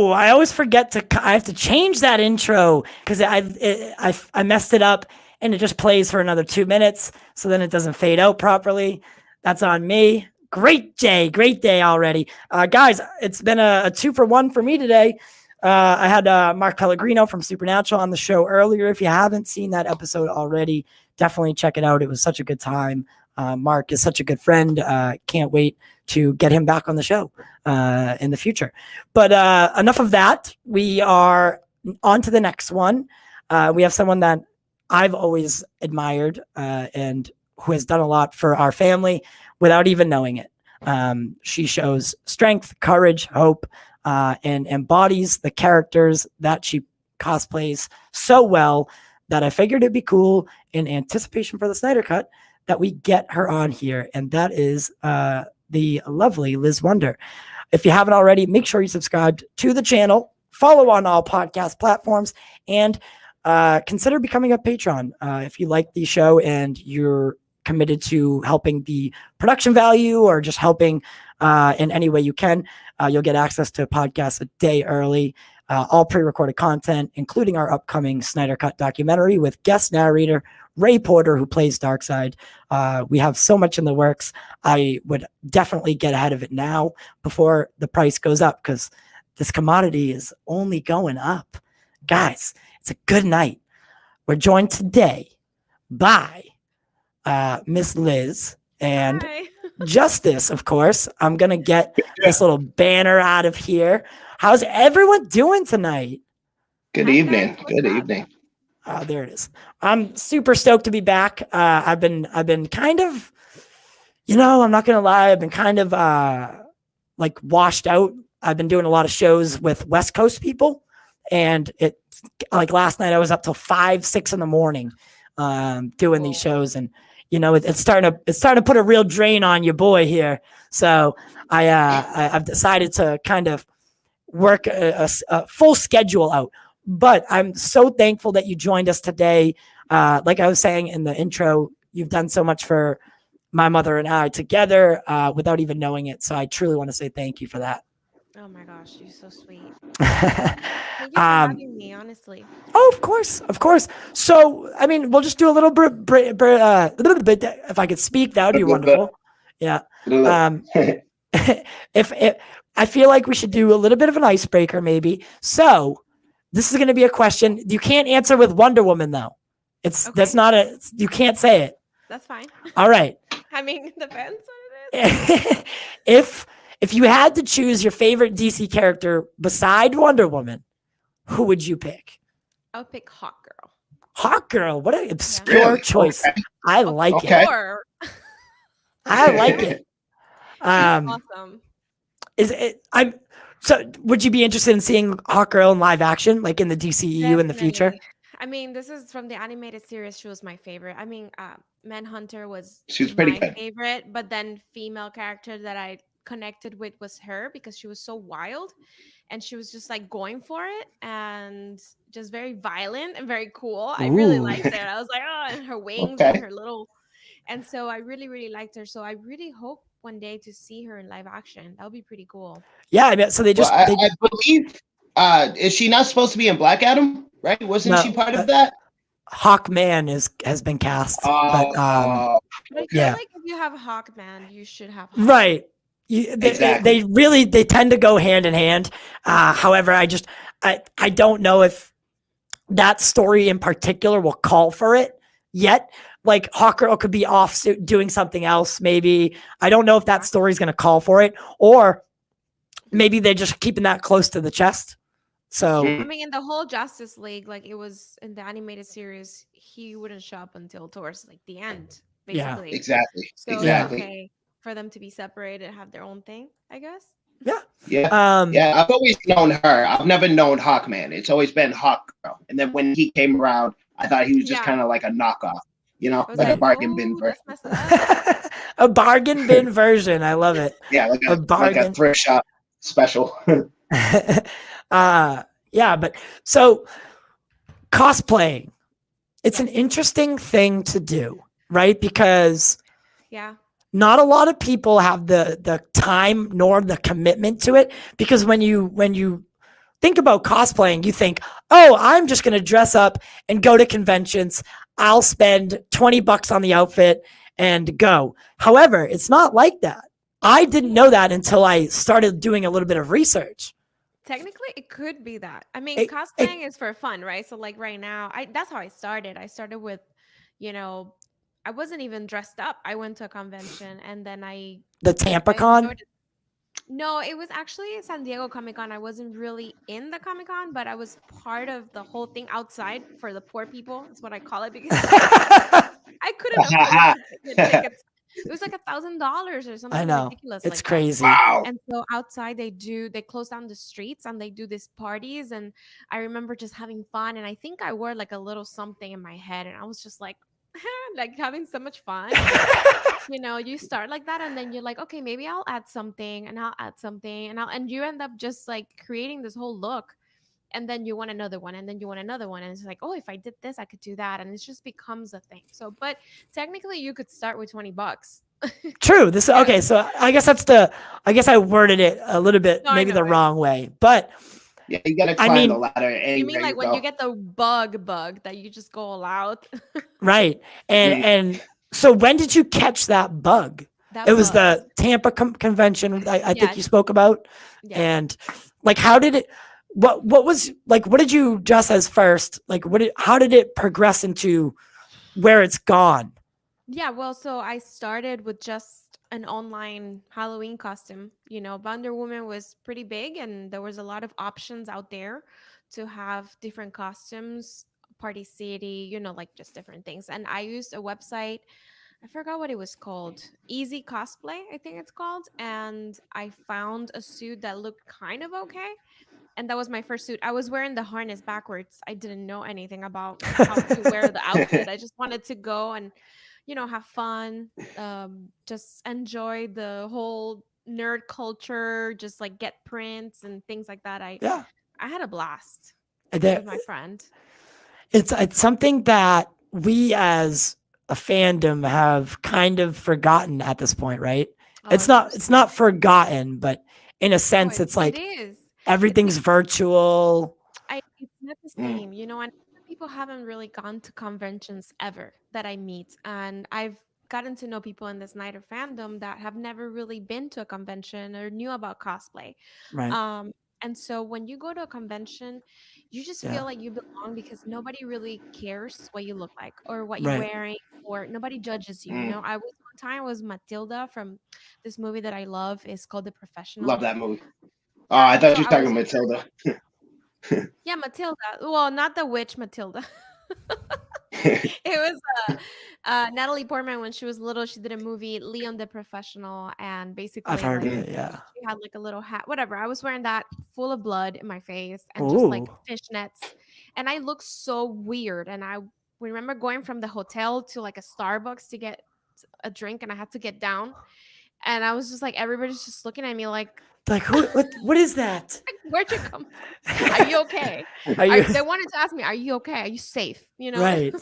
Oh, I always forget I have to change that intro because I messed it up and it just plays for another 2 minutes. So then it doesn't fade out properly. That's on me. Great day already. Guys, it's been a 2-for-1 for me today. I had Mark Pellegrino from Supernatural on the show earlier. If you haven't seen that episode already, definitely check it out. It was such a good time. Mark is such a good friend. Can't wait to get him back on the show in the future. But enough of that. We are on to the next one. We have someone that I've always admired and who has done a lot for our family without even knowing it. She shows strength, courage, hope, and embodies the characters that she cosplays so well that I figured it'd be cool in anticipation for the Snyder Cut that we get her on here. And that is the lovely Liz Wonder. If you haven't already, make sure you subscribe to the channel, follow on all podcast platforms, and consider becoming a patron. If you like the show and you're committed to helping the production value or just helping in any way you can, you'll get access to podcasts a day early, all pre-recorded content, including our upcoming Snyder Cut documentary with guest narrator Ray Porter, who plays Darkseid. We have so much in the works. I would definitely get ahead of it now before the price goes up, because this commodity is only going up. Guys, it's a good night. We're joined today by Miss Liz and Hi. Justice, of course. I'm going to get this little banner out of here. How's everyone doing tonight? Good evening. Good evening. Oh, there it is. I'm super stoked to be back. I've been kind of, I'm not going to lie. I've been kind of like washed out. I've been doing a lot of shows with West Coast people, and it like last night I was up till 5, 6 in the morning doing these shows, and it's starting to put a real drain on your boy here. So I've decided to kind of work a full schedule out. But I'm so thankful that you joined us today. Like I was saying in the intro, you've done so much for my mother and I together without even knowing it. So I truly want to say thank you for that. Oh my gosh, you're so sweet. Thank you for having me, honestly. Oh, of course. So, I mean, we'll just do a little bit, if I could speak, that would be wonderful. Yeah. If I feel like we should do a little bit of an icebreaker, maybe. So, this is going to be a question. You can't answer with Wonder Woman, though. That's not you can't say it. That's fine. All right. I mean, it depends what it is. If you had to choose your favorite DC character beside Wonder Woman, who would you pick? I would pick Hawkgirl. Hawkgirl, what an obscure choice. Okay. I like it. I like it. Awesome. So would you be interested in seeing Hawkgirl in live action, like in the DCEU in the future? I mean, this is from the animated series. She was my favorite. I mean, Manhunter was pretty my favorite, but then female character that I connected with was her, because she was so wild and she was just like going for it and just very violent and very cool. I really liked it. I was like, oh, and her wings and her little, and so I really, really liked her. So I really hope one day to see her in live action. That would be pretty cool. Yeah, I mean, so they just I believe is she not supposed to be in Black Adam, right? Wasn't she part of that? Hawkman has been cast. But I feel like if you have Hawkman, you should have Hawkman. Right. They tend to go hand in hand. However, I don't know if that story in particular will call for it yet. Like Hawkgirl could be off doing something else. Maybe I don't know if that story is going to call for it, or maybe they're just keeping that close to the chest. So I mean, in the whole Justice League, like it was in the animated series, he wouldn't show up until towards like the end, basically. Yeah, exactly. So exactly. Okay for them to be separated and have their own thing, I guess. Yeah. I've always known her. I've never known Hawkman. It's always been Hawkgirl. And then when he came around, I thought he was just kind of like a knockoff, like a bargain bin version. A bargain bin version. I love it. Yeah, like a thrift shop special. But so cosplaying, it's an interesting thing to do, right? Because not a lot of people have the time nor the commitment to it, because when you think about cosplaying, you think, oh, I'm just going to dress up and go to conventions. I'll spend $20 on the outfit and go. However, it's not like that. I didn't know that until I started doing a little bit of research. Technically, it could be that. I mean, It cosplaying is for fun, right? So like right now, I that's how I started. I started with, you know, I wasn't even dressed up. I went to a convention and then the Tampa I Con. enjoyed it. No, it was actually San Diego Comic Con. I wasn't really in the Comic Con, but I was part of the whole thing outside for the poor people. That's what I call it because I couldn't afford to get tickets. It was like $1,000 or I something know. ridiculous It's like that. crazy. Wow. And so outside they close down the streets and they do these parties. And I remember just having fun. And I think I wore like a little something in my head, and I was just like, like having so much fun. And you start like that, and then you're like, okay, maybe I'll add something, and I'll add something, and you end up just like creating this whole look. And then you want another one, and then you want another one, and it's like, oh, if I did this I could do that, and it just becomes a thing. So but technically you could start with $20. True. This okay. So I guess I guess I worded it a little bit No, I maybe know, the I know. wrong way, but Yeah, you gotta I climb the mean, ladder You anywhere mean you like when you go. get the bug that you just go all out? right. And Mm. and so when did you catch that bug? It That was bug. the Tampa convention I think you Yes. spoke about. Yeah. And like how did it what was like what did you dress as first? Like how did it progress into where it's gone? Yeah, well, so I started with just an online Halloween costume. Wonder Woman was pretty big, and there was a lot of options out there to have different costumes, Party City, like just different things. And I used a website, I forgot what it was called, Easy Cosplay, I think it's called. And I found a suit that looked kind of okay. And that was my first suit. I was wearing the harness backwards. I didn't know anything about how to wear the outfit. I just wanted to go and, have fun, just enjoy the whole nerd culture, just like get prints and things like that. I Yeah. I had a blast with There, my friend. it's something that we as a fandom have kind of forgotten at this point, right? Oh, It's it's so not sad. forgotten, but in a No, sense it, it's it like is. It's everything's because virtual. it's not the Mm. same, and people haven't really gone to conventions ever that I meet. And I've gotten to know people in the Snyder fandom that have never really been to a convention or knew about cosplay. Right. Um, and so when you go to a convention, you just Yeah. feel like you belong because nobody really cares what you look like or what you're Right. wearing, or nobody judges you. Mm. I was one time I was Matilda from this movie that I love. It's called The Love Professional. that movie. Oh, Yeah, I and thought so you were I was talking Matilda. yeah, Matilda. Well, not the witch Matilda. It was Natalie Portman when she was little. She did a movie, Leon the Professional, and I've basically, heard like, of Mm. it. Yeah. she had like a little hat, whatever. I was wearing that full of blood in my face and just Ooh. like fishnets, and I looked so weird. And I remember going from the hotel to like a Starbucks to get a drink, and I had to get down, and I was just like, everybody's just looking at me like, Like what is that? where'd you come from? Are you okay? Are you They wanted to ask me, are you okay? Are you safe? right?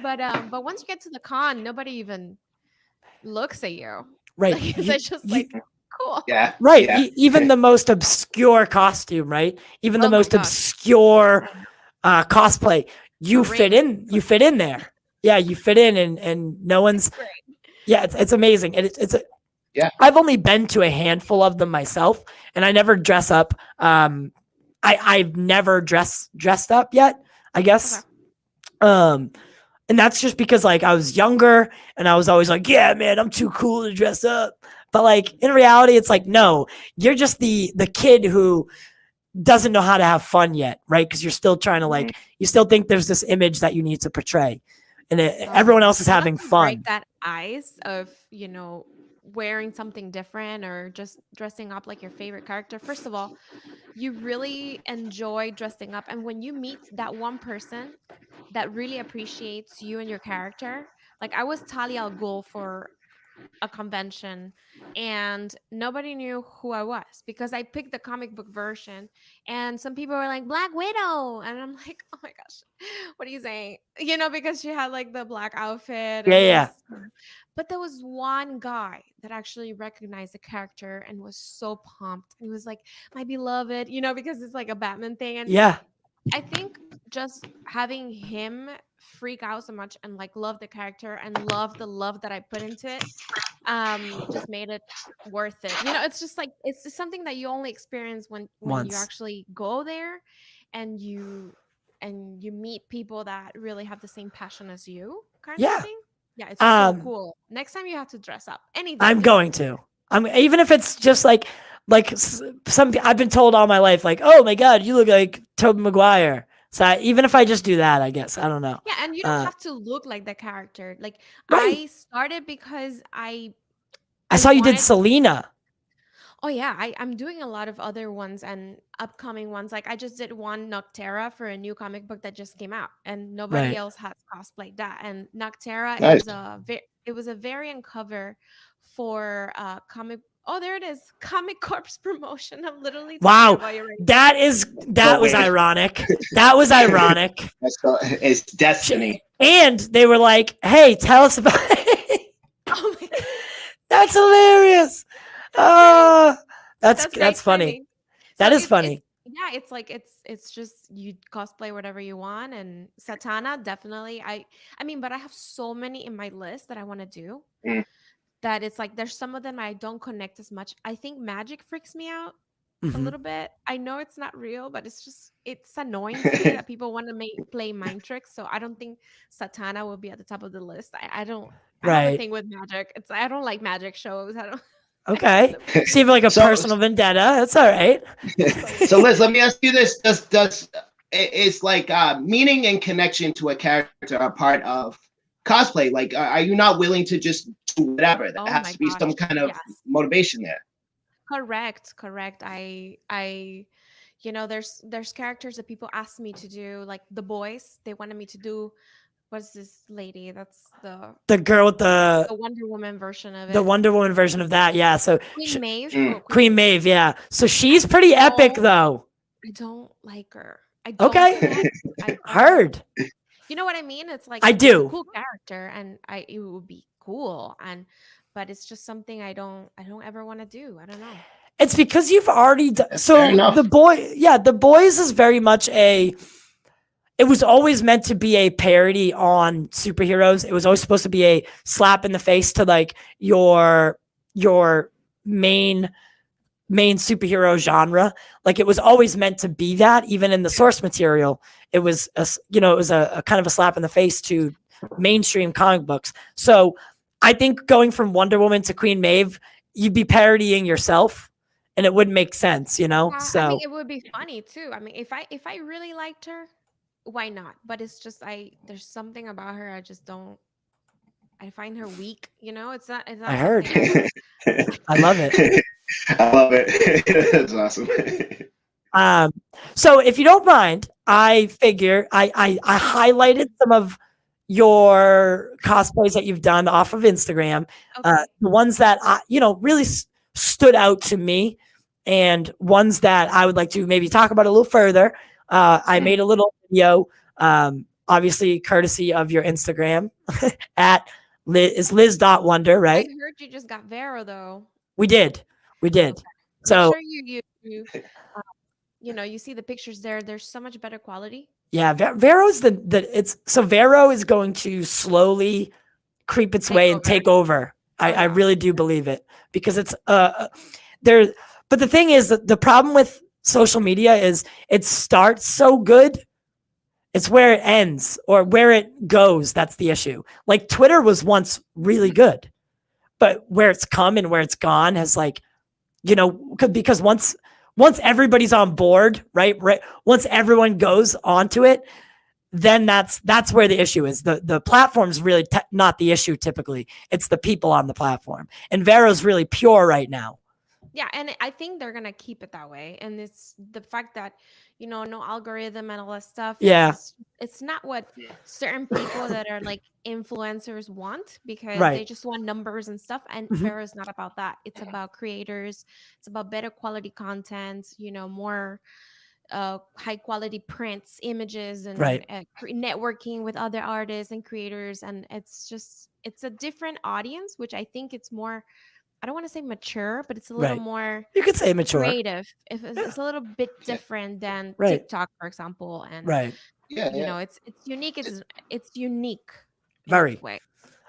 But once you get to the con, nobody even looks at you. Right. Like they're just like, cool. Yeah. Right. Yeah. Even the most obscure costume, right? Even the Oh my most gosh. obscure cosplay, A you fit ring. in. You fit in there. Yeah, you fit in, and no one's. Great. Yeah, it's amazing, and Yeah. I've only been to a handful of them myself, and I never dress up. I've never dressed up yet, I Okay. guess. And that's just because like I was younger and I was always like, yeah, man, I'm too cool to dress up. But like in reality, it's like, no, you're just the kid who doesn't know how to have fun yet, right? Because you're still trying to like, you still think there's this image that you need to portray, and everyone else is You have having to break fun. that ice of, wearing something different or just dressing up like your favorite character. First of all, you really enjoy dressing up. And when you meet that one person that really appreciates you and your character, like I was Talia al Ghul for a convention and nobody knew who I was because I picked the comic book version, and some people were like Black Widow, and I'm like, oh my gosh, what are you saying? Because she had like the black outfit Yeah, and yeah. but there was one guy that actually recognized the character and was so pumped. He was like, my beloved, because it's like a Batman thing. And Yeah. I think just having him freak out so much and like love the character and love the love that I put into it, just made it worth it. It's just like it's just something that you only experience when you Once. actually go there and you meet people that really have the same passion as you, kind of Yeah. thing. Yeah, it's so cool. Next time you have to dress up. Anything. I'm going to. Even if it's just like some. I've been told all my life, like, oh my God, you look like Tobey Maguire. So even if I just do that, I guess I don't know. Yeah, and you don't have to look like the character. Like Right. I started because I saw you did wanted- Selena. Oh yeah, I'm doing a lot of other ones and upcoming ones. Like I just did one Noctera for a new comic book that just came out, and nobody Right. else has cosplayed that. And Noctera, Nice. it was a variant cover for comic. Oh, there it is, Comic Corp's promotion. I'm literally Wow, talking about you right that was ironic. That was ironic. It's destiny. And they were like, "Hey, tell us about it." Oh my God. That's hilarious. Oh, that's very funny. exciting. That So is funny. Yeah, it's like it's just you cosplay whatever you want, and Satana definitely. I mean, but I have so many in my list that I want to do Mm. that it's like there's some of them I don't connect as much. I think magic freaks me out a Mhm. little bit. I know it's not real, but it's annoying to me that people want to play mind tricks. So I don't think Satana will be at the top of the list. I don't. I have a Right. thing with magic. I don't like magic shows. I don't. Okay. So you have like a personal vendetta. That's all right. So Liz, let me ask you this: Does it's like meaning and connection to a character are part of cosplay? Like, are you not willing to just do whatever? There has to be some kind of motivation there. Correct. There's characters that people ask me to do, like The Boys. They wanted me to do. What's this lady? That's the girl with the Wonder Woman version of it. The Wonder Woman version of that, yeah. So Queen Maeve. Queen Maeve, yeah. So she's pretty epic, though. I don't like her. I don't I heard. You know what I mean? It's like I do. It's a cool character, and it would be cool, but it's just something I don't ever want to do. I don't know. It's because you've already done. So The Boys is very much it was always meant to be a parody on superheroes. It was always supposed to be a slap in the face to like your main superhero genre. Like it was always meant to be that. Even in the source material, it was a kind of a slap in the face to mainstream comic books. So I think going from Wonder Woman to Queen Maeve, you'd be parodying yourself, and it wouldn't make sense, So I mean, it would be funny too. I mean, if I really liked her, why not? But it's just there's something about her I just don't. I find her weak. It's not. I heard. I love it. I love it. That's awesome. So if you don't mind, I figure I highlighted some of your cosplays that you've done off of Instagram, the ones that really stood out to me, and ones that I would like to maybe talk about a little further. I made a little video, obviously courtesy of your Instagram at Liz.wonder, right? I heard you just got Vero though. We did. Okay. So I'm sure you see the pictures there. There's so much better quality. Yeah, Vero's Vero is going to slowly creep its way and take over. I really do believe it, because it's there. But the thing is that the problem with social media is it starts so good. It's where it ends or where it goes. That's the issue. Like Twitter was once really good, but where it's come and where it's gone has because once everybody's on board, right? Once everyone goes onto it, then that's where the issue is. The platform's really not the issue typically. It's the people on the platform. And Vero's really pure right now. Yeah, and I think they're gonna keep it that way. And it's the fact that, no algorithm and all that stuff. Yeah. It's not what certain people that are like influencers want, because they Right. just want numbers and stuff. And Mhm. Vero is not about that. It's about creators. It's about better quality content. More high quality prints, images, and Right. networking with other artists and creators. And it's a different audience, which I think it's more. I don't want to say mature, but it's a little Right. more You could say mature. creative. If it's, Yeah. it's a little bit Yeah. different than Right. TikTok, for example, and Right. Yeah, yeah. it's unique. It's unique in its Very. way.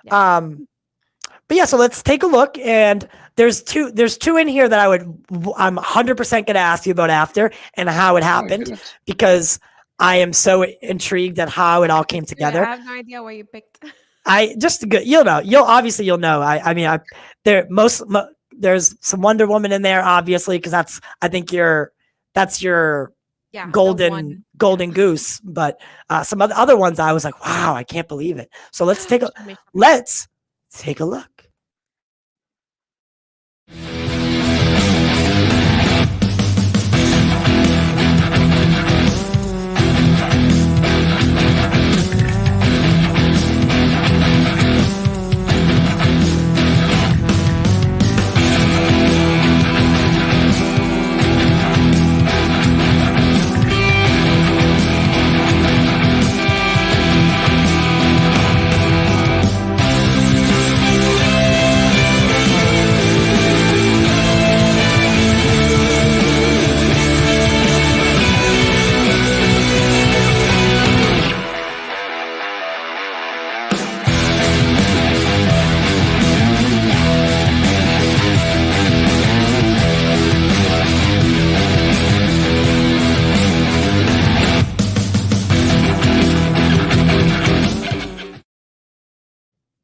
Yeah. But yeah, so let's take a look. And there's two in here that I'm 100% gonna ask you about after and how it Oh my happened, goodness. because I am so intrigued at how it all came I together. have no idea what you picked. I just good, you'll know. I mean, there's some Wonder Woman in there, obviously, because I think that's your Yeah, the golden one. Yeah. golden goose. But some other ones, I was like, wow, I can't believe it. So let's take Show me. a look.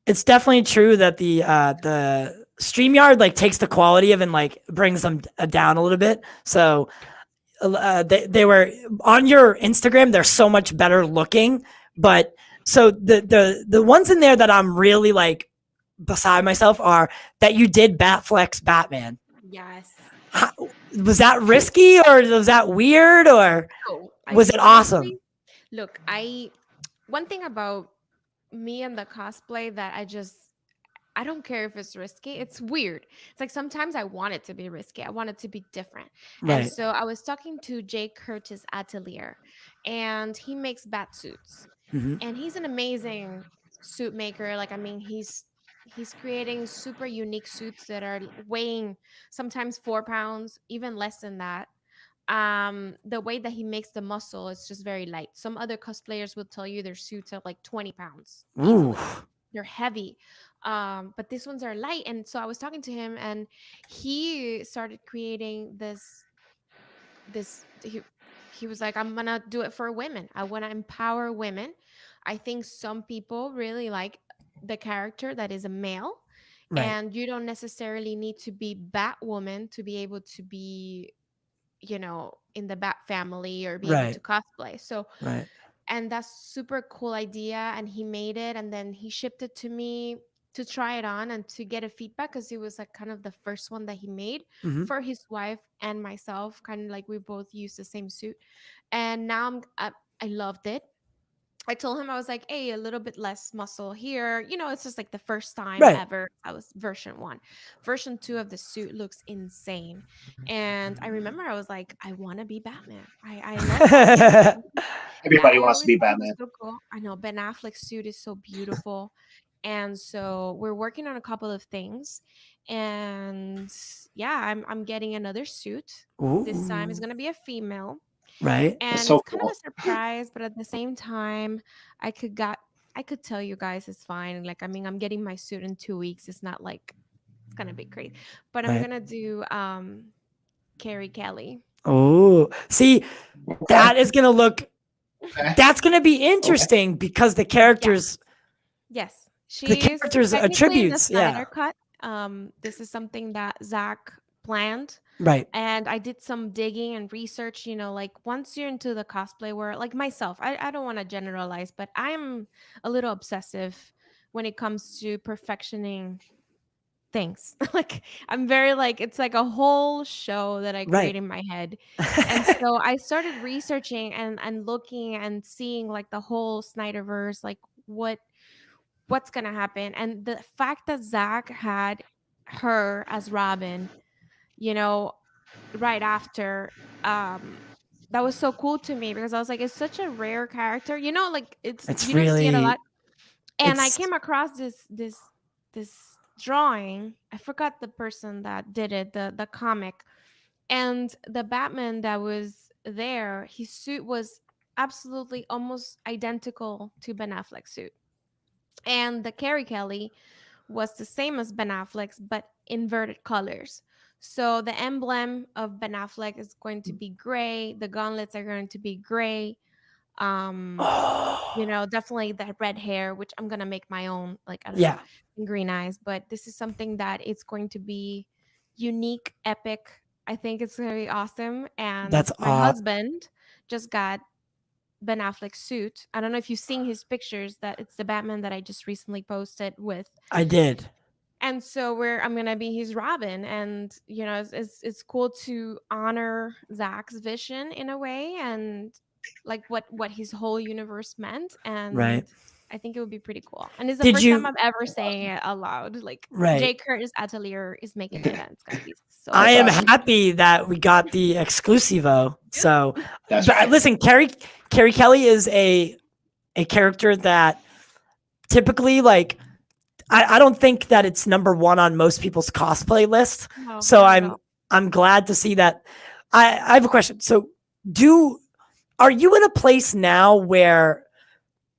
It's definitely true that the StreamYard like takes the quality of and like brings them down a little bit. So they were on your Instagram. They're so much better looking, but so the ones in there that I'm really like beside myself are that you did Batflex Batman. Yes. How, was that risky or was that weird or was it awesome? Look, one thing about me and the cosplay that I don't care if it's risky. It's weird. It's like sometimes I want it to be risky. I want it to be different. And Right. so I was talking to Jay Curtis Atelier, and he makes bat suits. Mhm. And he's an amazing suit maker. Like, I mean, he's creating super unique suits that are weighing sometimes 4 pounds, even less than that. The way that he makes the muscle is just very light. Some other cosplayers will tell you their suits are like 20 pounds Ooh. easily. They're heavy. But these ones are light. And so I was talking to him, and he started creating this he was like, I'm gonna do it for women. I want to empower women. I think some people really like the character that is a male, Right. and you don't necessarily need to be Batwoman to be able to be, in the Bat family or be able to Right. cosplay. So, Right. and that's super cool idea. And he made it, and then he shipped it to me to try it on and to get a feedback, because it was like kind of the first one that he made Mhm. for his wife and myself, kind of like we both used the same suit. And now I loved it. I told him, I was like, hey, a little bit less muscle here. It's just like the first time Right. ever. I was version 1. Version 2 of the suit looks insane. And I remember I was like, I want to be Batman. I love Batman. Everybody I wants to always be thought it was Batman. so cool. I know Ben Affleck's suit is so beautiful. And so we're working on a couple of things. And yeah, I'm getting another suit. This time is Ooh. going to be a female. Right. That's And so it's kind of cool. a surprise, but at the same time, I could got I could tell you guys it's fine. Like, I mean, I'm getting my suit in 2 weeks. It's not like it's gonna be crazy. But I'm Right. gonna do Carrie Kelly. Oh, see, Okay. that is gonna look. Okay. That's gonna be interesting because the Yeah. characters, Yes. the She is characters technically in the attributes. Snyder Yeah. cut. This is something that Zack planned. Right. And I did some digging and research, like once you're into the cosplay world, like myself, I don't want to generalize, but I'm a little obsessive when it comes to perfectioning thanks. Like I'm very like it's like a whole show that I create Right. in my head. And so I started researching and looking and seeing like the whole Snyderverse, like what's gonna happen. And the fact that Zack had her as Robin, you know, right after, that was so cool to me because I was like, it's such a rare character, like It's you don't see it a really lot. And I it's came across this drawing. I forgot the person that did it, the comic. And the Batman that was there, his suit was absolutely almost identical to Ben Affleck's suit. And the Carrie Kelly was the same as Ben Affleck's, but inverted colors. So the emblem of Ben Affleck is going to be gray. The gauntlets are going to be gray. Um, Definitely that red hair, which I'm gonna make my own, like I don't know, yeah, green eyes. But this is something that it's going to be unique, epic. I think it's gonna be awesome. And that's my husband just got Ben Affleck's suit. I don't know if you've seen his pictures. That it's the Batman that I just recently posted with. I did. And so I'm gonna be his Robin, and it's cool to honor Zach's vision in a way, and like what his whole universe meant. Right. And I think it would be pretty cool. And it's the Did first time you I'm ever saying it aloud. Like right. J. Curtis Atelier is making it, and it's gonna be so. I am awesome. happy that we got the exclusivo. So That's right. listen, Carrie Kelly is a character that typically like I don't think that it's number one on most people's cosplay list. No, So not at all. I'm glad to see that. I have a question. So are you in a place now where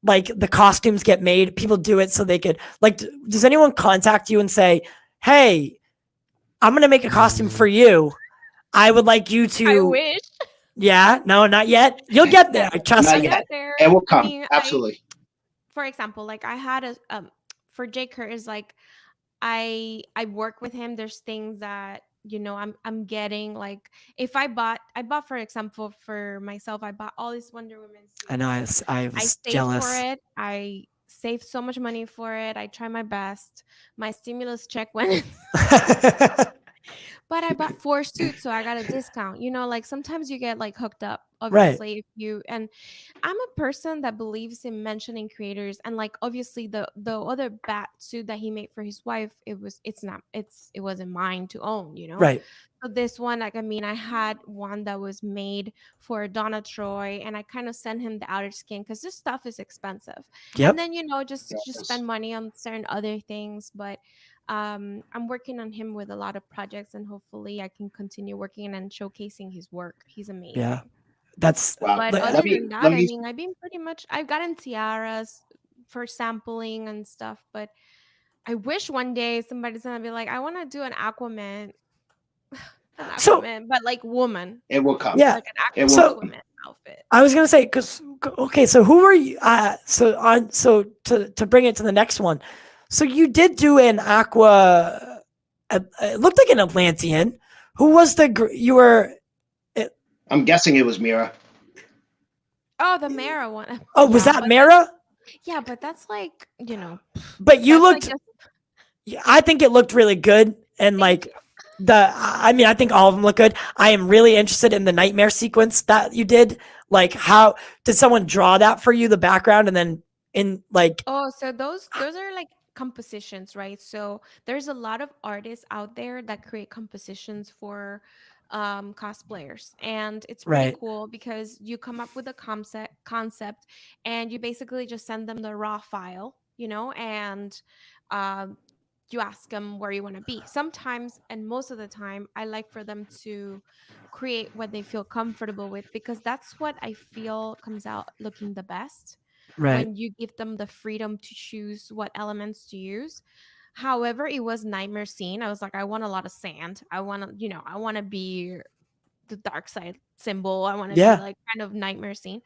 like the costumes get made, people do it so they could like, does anyone contact you and say, hey, I'm going to make a costume for you. I would like you I to, wish. yeah, no, not yet. You'll get there. Trust Not me. yet. There. It will come. I mean, Absolutely. for example, like I had a for J. Curtis, like I work with him. There's things that I'm getting, like if I bought for example for myself, I bought all these Wonder Woman suits. I know I was I saved jealous. for it. I saved so much money for it. I try my best. My stimulus check went but I bought 4 suits, so I got a discount. Like sometimes you get like hooked up, obviously, if you and I'm a person that believes in mentioning creators, and like obviously the other bat suit that he made for his wife, it wasn't mine to own, Right. So this one, like I mean, I had one that was made for Donna Troy, and I kind of sent him the outer skin because this stuff is expensive. Yep. And then just spend money on certain other things, but I'm working on him with a lot of projects, and hopefully I can continue working and showcasing his work. He's amazing. Yeah. That's Wow. But other than that, I mean, I've been I've gotten tiaras for sampling and stuff, but I wish one day somebody's gonna be like, I want to do an Aquaman, but like woman. It will come. Yeah. Like an Aquaman outfit. I was gonna say okay, so who were you? So to bring it to the next one, so you did do an Aqua. It looked like an Atlantean. Who was you were? I'm guessing it was Mira. Oh, the Mara one. Oh, was that Mara? Yeah, but that's like But you looked. Like I think it looked really good, and like I mean, I think all of them look good. I am really interested in the nightmare sequence that you did. Like, how did someone draw that for you, the background, and then in like? Oh, so those are like compositions, right? So there's a lot of artists out there that create compositions for cosplayers, and it's pretty cool because you come up with a concept and you basically just send them the raw file, and you ask them where you want to be. Sometimes, and most of the time, I like for them to create what they feel comfortable with, because that's what I feel comes out looking the best. Right. When you give them the freedom to choose what elements to use. However, it was nightmare scene. I was like, I want a lot of sand. I want to be the dark side symbol. I want to be like kind of nightmare scene.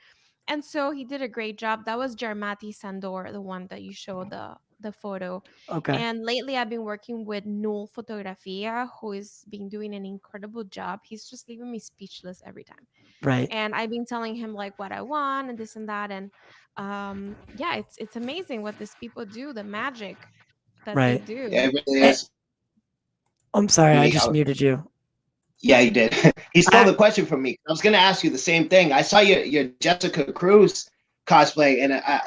And so he did a great job. That was Jarmati Sandor, the one that you showed the photo. Okay. And lately I've been working with Null Fotografia, who has been doing an incredible job. He's just leaving me speechless every time. Right. And I've been telling him like what I want and this and that. And it's amazing what these people do, the magic that they do. Yeah, it really is. I'm sorry, I Me, just muted you. Yeah, he did. He stole the question from me. I was going to ask you the same thing. I saw your Jessica Cruz cosplay, and I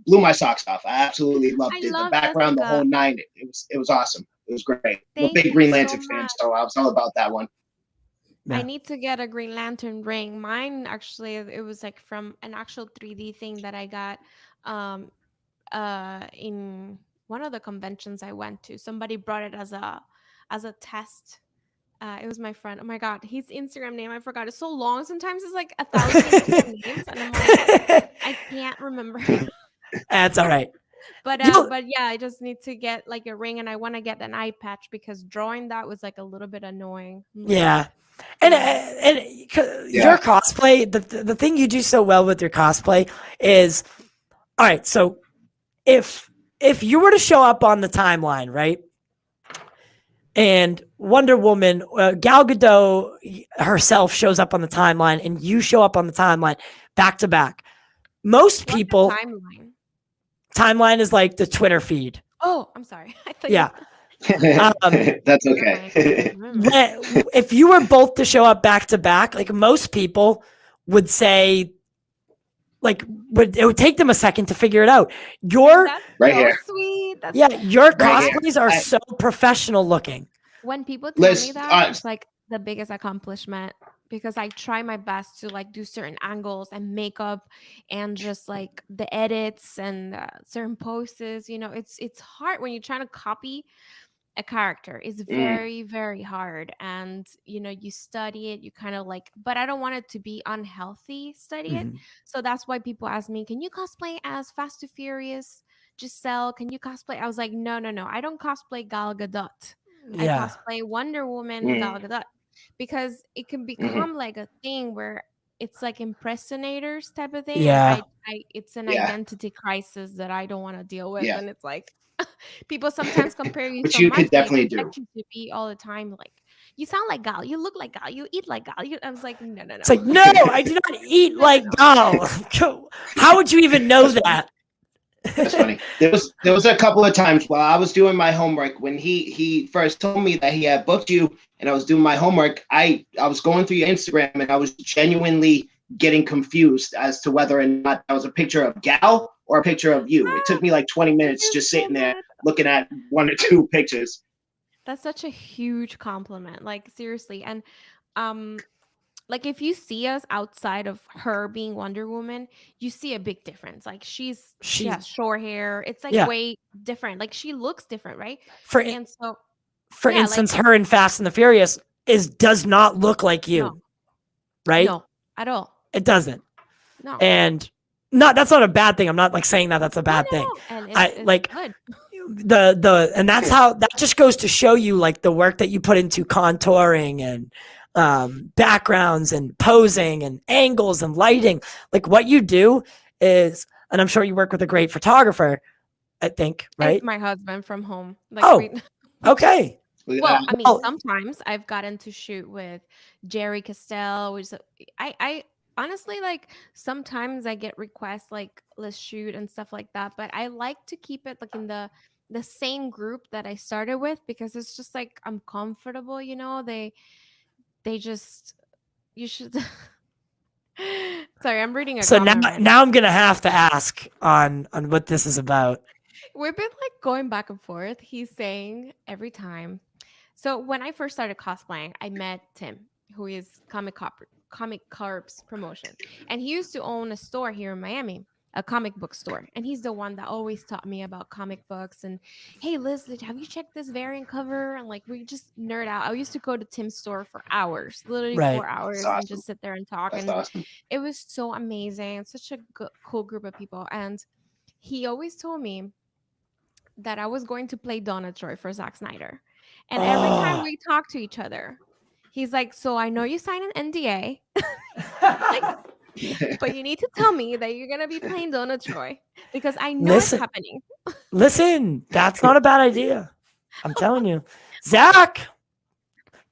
blew my socks off. I absolutely loved I it. The love background, the Jessica. whole nine. It was awesome. It was great. I'm a Thank big you Green so Lantern fan, much. so I was all about that one. Yeah. I need to get a Green Lantern ring. Mine actually, it was like from an actual 3D thing that I got in one of the conventions I went to. Somebody brought it as a test. It was my friend. Oh my god, his Instagram name I forgot. It's so long. Sometimes it's like 1,000 Instagram names, and I'm like, I can't remember. That's all right. But yeah, I just need to get like a ring, and I want to get an eye patch because drawing that was like a little bit annoying. Yeah. And your cosplay, the thing you do so well with your cosplay is, all right, so if you were to show up on the timeline, right? And Wonder Woman, Gal Gadot herself shows up on the timeline, and you show up on the timeline back to back. Most What's people the timeline is like the Twitter feed. Oh, I'm sorry. I thought Yeah. That's okay. If you were both to show up back to back, like most people would say, like it would take them a second to figure it out. That's right so here. Sweet. That's Your cosplays are so professional looking. When people tell me that, it's like the biggest accomplishment because I try my best to like do certain angles and makeup and just like the edits and certain poses. You know, it's hard when you're trying to copy a character. It's very, very hard. And, you know, you study it, you kind of like, but I don't want it to be unhealthy, study it. So that's why people ask me, can you cosplay as Fast and Furious Giselle? Can you cosplay? I was like, no. I don't cosplay Gal Gadot. I cosplay Wonder Woman Gal Gadot because it can become like a thing where it's like impersonators type of thing. Yeah. And it's an identity crisis that I don't want to deal with. And it's like, people sometimes compare you Which so you much. could definitely They do. expect you to be all the time like, you sound like Gal, you look like Gal, you eat like Gal. I was like, no. It's like, no, I do not eat like Gal. How would you even know that? That's funny. There was a couple of times while I was doing my homework when he first told me that he had booked you and I was doing my homework. I was going through your Instagram and I was genuinely getting confused as to whether or not that was a picture of Gal or a picture of you. It took me like 20 minutes just sitting there looking at one or two pictures. That's such a huge compliment. Like seriously. And like if you see us outside of her being Wonder Woman, you see a big difference. Like she has short hair. It's like way different. Like she looks different, right? For instance, her in Fast and the Furious does not look like you. Right? No, at all. It doesn't. No. And that's not a bad thing. I'm not like saying that that's a bad thing. And it's good. And that's how that just goes to show you like the work that you put into contouring and backgrounds and posing and angles and lighting. Like what you do is, and I'm sure you work with a great photographer, I think, right? It's my husband from home. Like, okay. Well, I mean, sometimes I've gotten to shoot with Jerry Castell, which I honestly like. Sometimes I get requests like let's shoot and stuff like that, but I like to keep it like in the same group that I started with because it's just like I'm comfortable. You know, they just you should. Sorry, I'm reading a. So now I'm gonna have to ask on what this is about. We've been like going back and forth. He's saying every time. So when I first started cosplaying, I met Tim, who is Comic Corp's promotion. And he used to own a store here in Miami, a comic book store. And he's the one that always taught me about comic books. And hey, Liz, have you checked this variant cover? And like, we just nerd out. I used to go to Tim's store for hours, literally 4 hours, and just sit there and talk. That's and awesome. It was so amazing. It's such a cool group of people. And he always told me that I was going to play Donna Troy for Zack Snyder. And every time we talk to each other, he's like, so I know you signed an NDA, but you need to tell me that you're going to be playing Donna Troy because I know it's happening. Listen, that's not a bad idea. I'm telling you. Zack,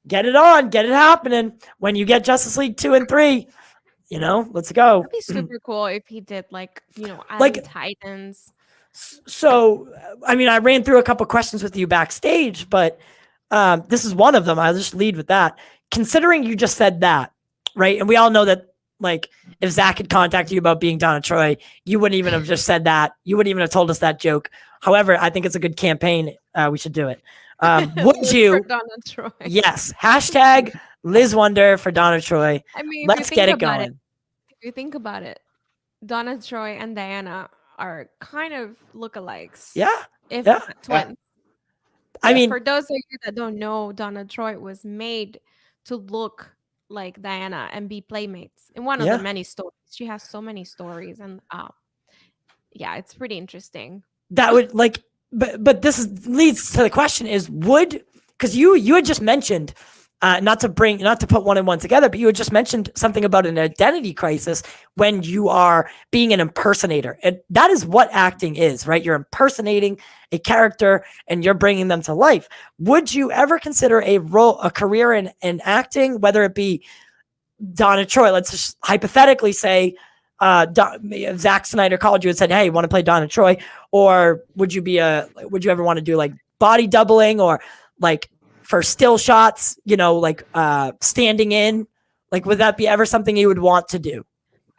get it on, get it happening. When you get Justice League 2 and 3, you know, let's go. It'd be super cool if he did like, you know, like Titans. So, I mean, I ran through a couple questions with you backstage, but this is one of them. I'll just lead with that. Considering you just said that, right? And we all know that, like, if Zack had contacted you about being Donna Troy, you wouldn't even have just said that. You wouldn't even have told us that joke. However, I think it's a good campaign. We should do it. Would you? Donna Troy. Yes. Hashtag Liz Wonder for Donna Troy. I mean, Let's get it going. If you think about it, Donna Troy and Diana are kind of lookalikes. Yeah. If Yeah. not twins. I mean, for those of you that don't know, Donna Troy was made to look like Diana and be playmates in one of the many stories. She has so many stories, and yeah, it's pretty interesting. That would like, but leads to the question is, would, because you had just mentioned, not to put one and one together, but you had just mentioned something about an identity crisis when you are being an impersonator. And that is what acting is, right? You're impersonating a character and you're bringing them to life. Would you ever consider a career in acting, whether it be Donna Troy? Let's just hypothetically say, Zack Snyder called you and said, "Hey, you want to play Donna Troy?" Or would you ever want to do like body doubling, or like for still shots, like standing in? Like, would that be ever something you would want to do?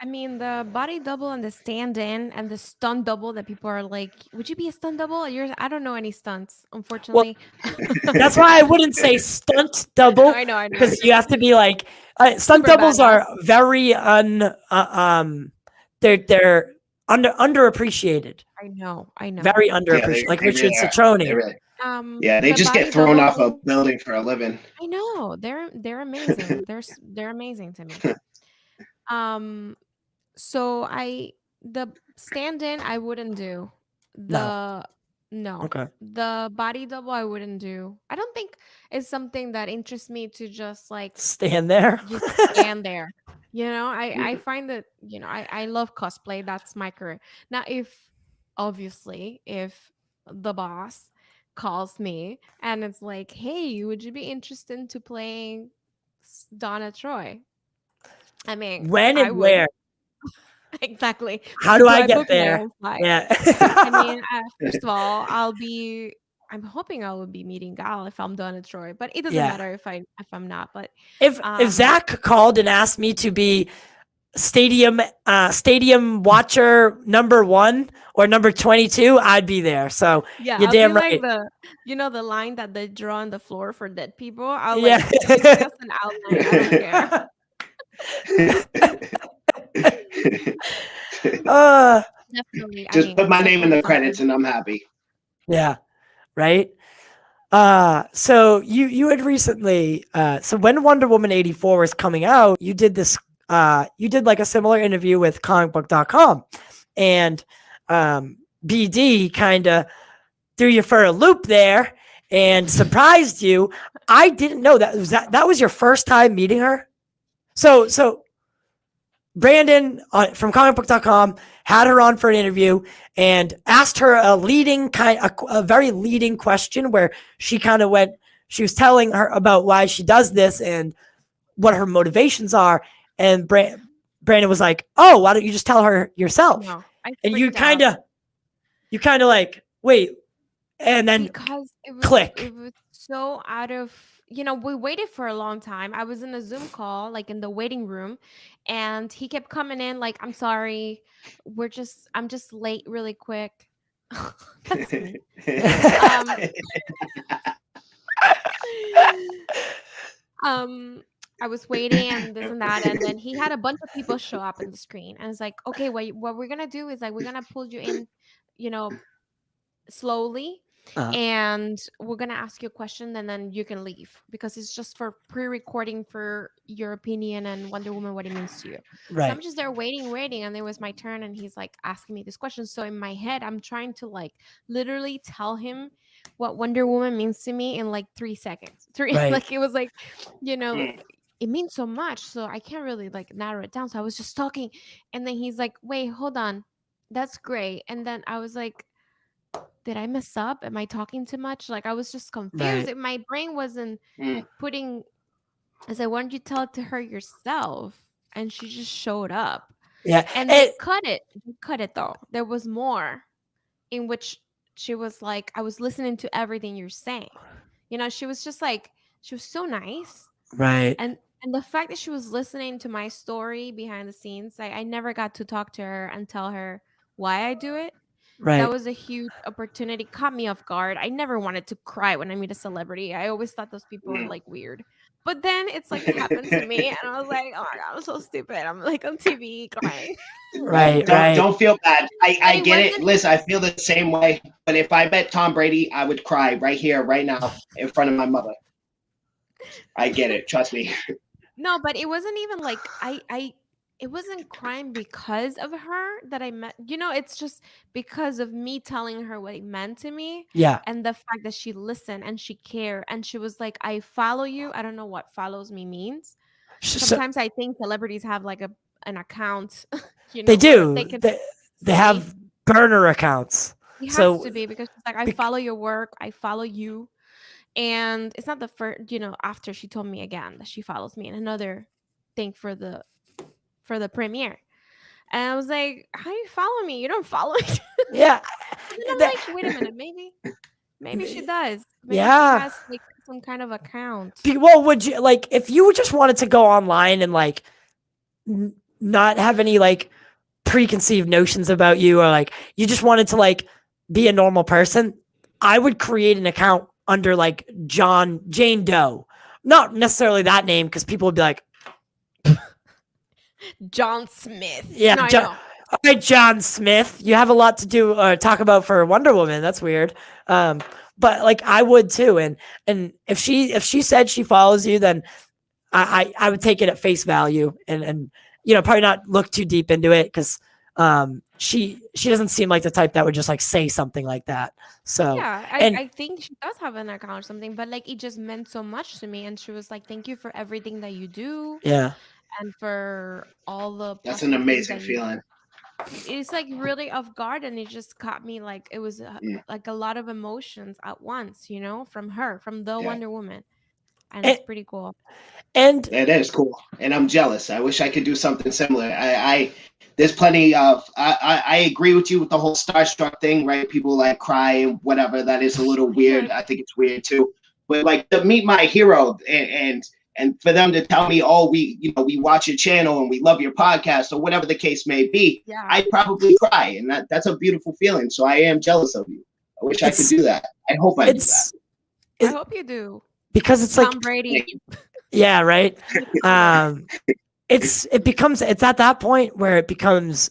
I mean, the body double and the stand-in and the stunt double that people are like, would you be a stunt double? I don't know any stunts, unfortunately. Well, that's why I wouldn't say stunt double. I know. Because you have to be like, stunt doubles are very they're underappreciated. I know. Very underappreciated, like Richard Citroni. Yeah, they just get thrown off a building for a living. I know. They're amazing. they're amazing to me. So the stand-in I wouldn't do. No. Okay. The body double I wouldn't do. I don't think it's something that interests me to just like stand there. Just stand there. I find that, I love cosplay. That's my career. Now, if the boss calls me and it's like, "Hey, would you be interested to playing Donna Troy?" I mean, when and where? Exactly. How do I get there? Yeah. I mean, first of all, I'm hoping I will be meeting Gal if I'm Donna Troy, but it doesn't matter if I'm not. But if Zack called and asked me to be stadium watcher number 1 or number 22, I'd be there. So yeah, you're damn right. Like the line that they draw on the floor for dead people. I'll just an outline. I don't care. Definitely. Just put my name in the credits and I'm happy. Yeah. Right. So you had recently, so when Wonder Woman 84 was coming out, you did this, you did like a similar interview with comicbook.com, and BD kind of threw you for a loop there and surprised you. I didn't know that was your first time meeting her. So Brandon from comicbook.com had her on for an interview and asked her a very leading question where she was telling her about why she does this and what her motivations are. And Brandon was like, "Oh, why don't you just tell her yourself?" No, and you kind of like, wait, and then because click. It was so out of, we waited for a long time. I was in a Zoom call, like in the waiting room, and he kept coming in like, "I'm sorry, I'm just late really quick." That's me. I was waiting and this and that, and then he had a bunch of people show up on the screen, and it's like, "Okay, what we're gonna do is like we're gonna pull you in, slowly, and we're gonna ask you a question, and then you can leave because it's just for pre-recording for your opinion and Wonder Woman, what it means to you." Right. So I'm just there waiting, and it was my turn, and he's like asking me this question. So in my head, I'm trying to like literally tell him what Wonder Woman means to me in like 3 seconds. Right. Like it was like, it means so much, so I can't really like narrow it down. So I was just talking, and then he's like, "Wait, hold on, that's great." And then I was like, did I mess up? Am I talking too much? Like I was just confused. Right. My brain wasn't putting. I said, "Why don't you tell it to her yourself?" And she just showed up. Yeah, and they cut it. They cut it though. There was more, in which she was like, "I was listening to everything you're saying." She was just like, she was so nice. Right. And the fact that she was listening to my story behind the scenes, like I never got to talk to her and tell her why I do it. That Right. was a huge opportunity. Caught me off guard. I never wanted to cry when I meet a celebrity. I always thought those people were like weird. But then it's like it happened to me, and I was like, "Oh my god, I'm so stupid." I'm like on TV crying, Right. Don't Right. don't feel bad. and I it get it. wasn't. Listen, I feel the same way. But if I met Tom Brady, I would cry right here, right now, in front of my mother. I get it. Trust me. No, but it wasn't even like it wasn't crying because of her that I met. It's just because of me telling her what it meant to me, Yeah. and the fact that she listened and she cared, and she was like, "I follow you." I don't know what follows me means. So Sometimes I think celebrities have like an account, they where do. they can They see. have burner accounts. It has So to be because she's like, I bec- follow your work, I follow you. And it's not the first, after she told me again that she follows me, and another thing for the premiere. And I was like, how do you follow me? You don't follow me. yeah. And then I'm That- like, wait a minute, maybe she does. Maybe she yeah. has like some kind of account. Well, would you like if you just wanted to go online and like not have any like preconceived notions about you, or like you just wanted to like be a normal person, I would create an account under like Jane Doe. Not necessarily that name, because people would be like, John Smith. yeah, No, I know. all right, John Smith, you have a lot to do talk about for Wonder Woman. That's weird. But like I would too, and if she said she follows you, then I would take it at face value, and probably not look too deep into it, because she doesn't seem like the type that would just like say something like that. So Yeah, and I think she does have an account or something, but like it just meant so much to me. And she was like, thank you for everything that you do yeah, and for all the That's an positive things amazing that you. feeling. It's like really off guard, and it just caught me like it was Mm, like a lot of emotions at once, from her, from the yeah. Wonder Woman. And and, it's pretty cool. and It is cool, and I'm jealous. I wish I could do something similar. I there's plenty of. I agree with you with the whole starstruck thing, right? People like cry and whatever. That is a little weird. I think it's weird too. But like to meet my hero and for them to tell me, oh, we watch your channel and we love your podcast or whatever the case may be, Yeah. I probably cry, and that's a beautiful feeling. So I am jealous of you. I wish I could do that. I hope I do that. I hope you do. because it's Tom like, Brady. yeah, right. It's at that point where it becomes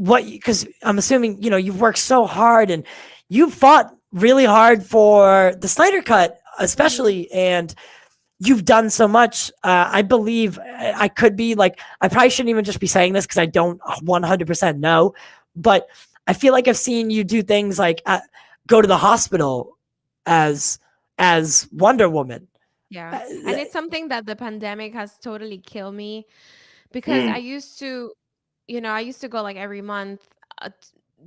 because I'm assuming you've worked so hard and you fought really hard for the Snyder Cut, especially, and you've done so much. I believe I could be like, I probably shouldn't even just be saying this because I don't 100% know, but I feel like I've seen you do things like go to the hospital as Wonder Woman. Yeah. And it's something that the pandemic has totally killed me, because I used to, go like every month